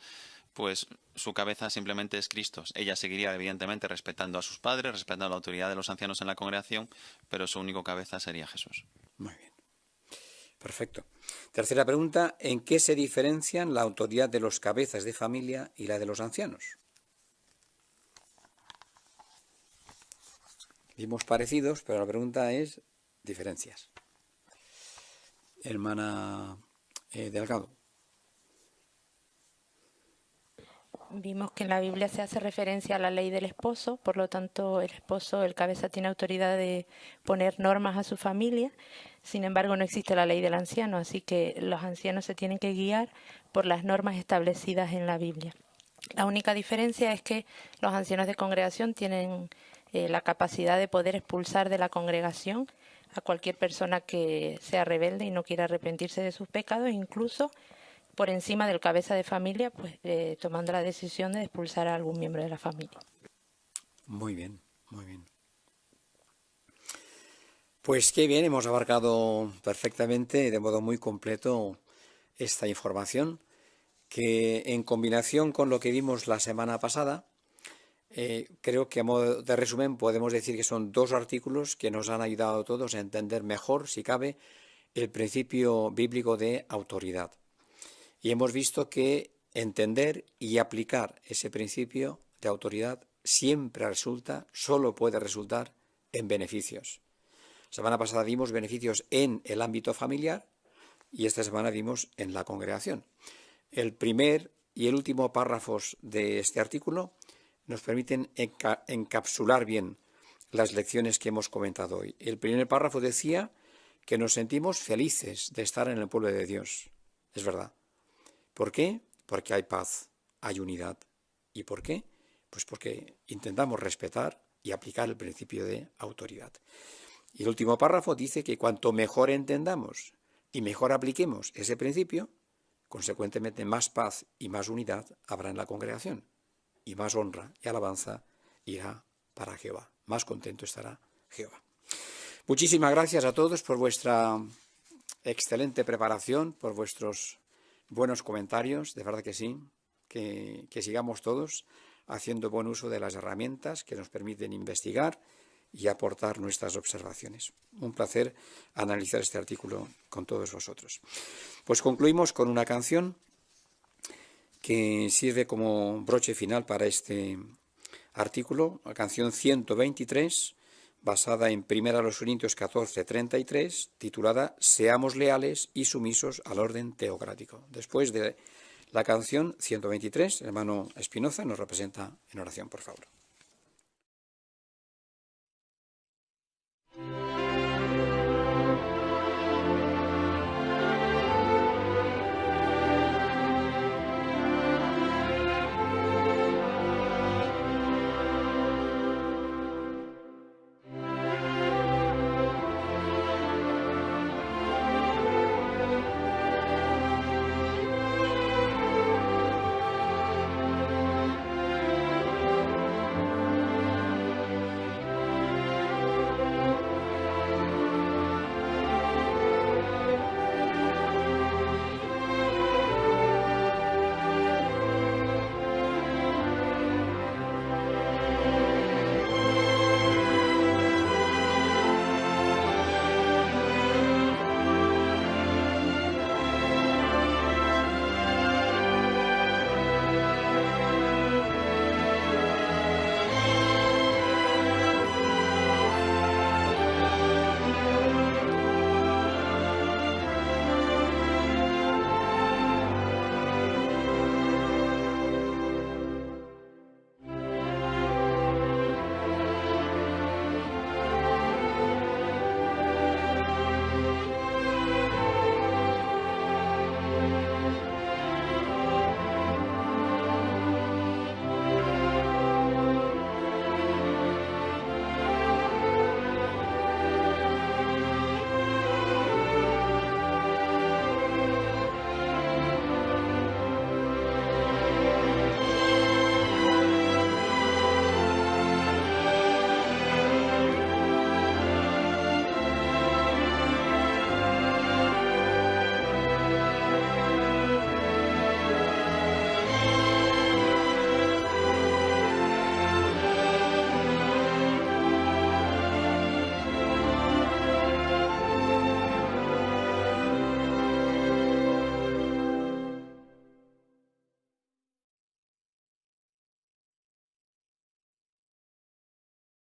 Speaker 20: pues su cabeza simplemente es Cristo. Ella seguiría, evidentemente, respetando a sus padres, respetando la autoridad de los ancianos en la congregación, pero su único cabeza sería Jesús.
Speaker 3: Muy bien. Perfecto. Tercera pregunta, ¿en qué se diferencian la autoridad de los cabezas de familia y la de los ancianos? Vimos parecidos, pero la pregunta es diferencias. Hermana Delgado.
Speaker 11: Vimos que en la Biblia se hace referencia a la ley del esposo, por lo tanto el esposo, el cabeza, tiene autoridad de poner normas a su familia. Sin embargo, no existe la ley del anciano, así que los ancianos se tienen que guiar por las normas establecidas en la Biblia. La única diferencia es que los ancianos de congregación tienen la capacidad de poder expulsar de la congregación a cualquier persona que sea rebelde y no quiera arrepentirse de sus pecados, incluso por encima del cabeza de familia, pues tomando la decisión de expulsar a algún miembro de la familia.
Speaker 3: Muy bien, muy bien. Pues qué bien, hemos abarcado perfectamente, de modo muy completo, esta información, que en combinación con lo que vimos la semana pasada, creo que a modo de resumen podemos decir que son dos artículos que nos han ayudado a todos a entender mejor, si cabe, el principio bíblico de autoridad. Y hemos visto que entender y aplicar ese principio de autoridad siempre resulta, solo puede resultar en beneficios. La semana pasada vimos beneficios en el ámbito familiar y esta semana vimos en la congregación. El primer y el último párrafos de este artículo nos permiten encapsular bien las lecciones que hemos comentado hoy. El primer párrafo decía que nos sentimos felices de estar en el pueblo de Dios. Es verdad. ¿Por qué? Porque hay paz, hay unidad. ¿Y por qué? Pues porque intentamos respetar y aplicar el principio de autoridad. Y el último párrafo dice que cuanto mejor entendamos y mejor apliquemos ese principio, consecuentemente más paz y más unidad habrá en la congregación. Y más honra y alabanza irá para Jehová. Más contento estará Jehová. Muchísimas gracias a todos por vuestra excelente preparación, por vuestros buenos comentarios, de verdad que sí, que sigamos todos haciendo buen uso de las herramientas que nos permiten investigar y aportar nuestras observaciones. Un placer analizar este artículo con todos vosotros. Pues concluimos con una canción que sirve como broche final para este artículo, la canción 123, basada en 1 Corintios 14:33, titulada Seamos leales y sumisos al orden teocrático. Después de la canción 123, el hermano Espinoza nos representa en oración, por favor.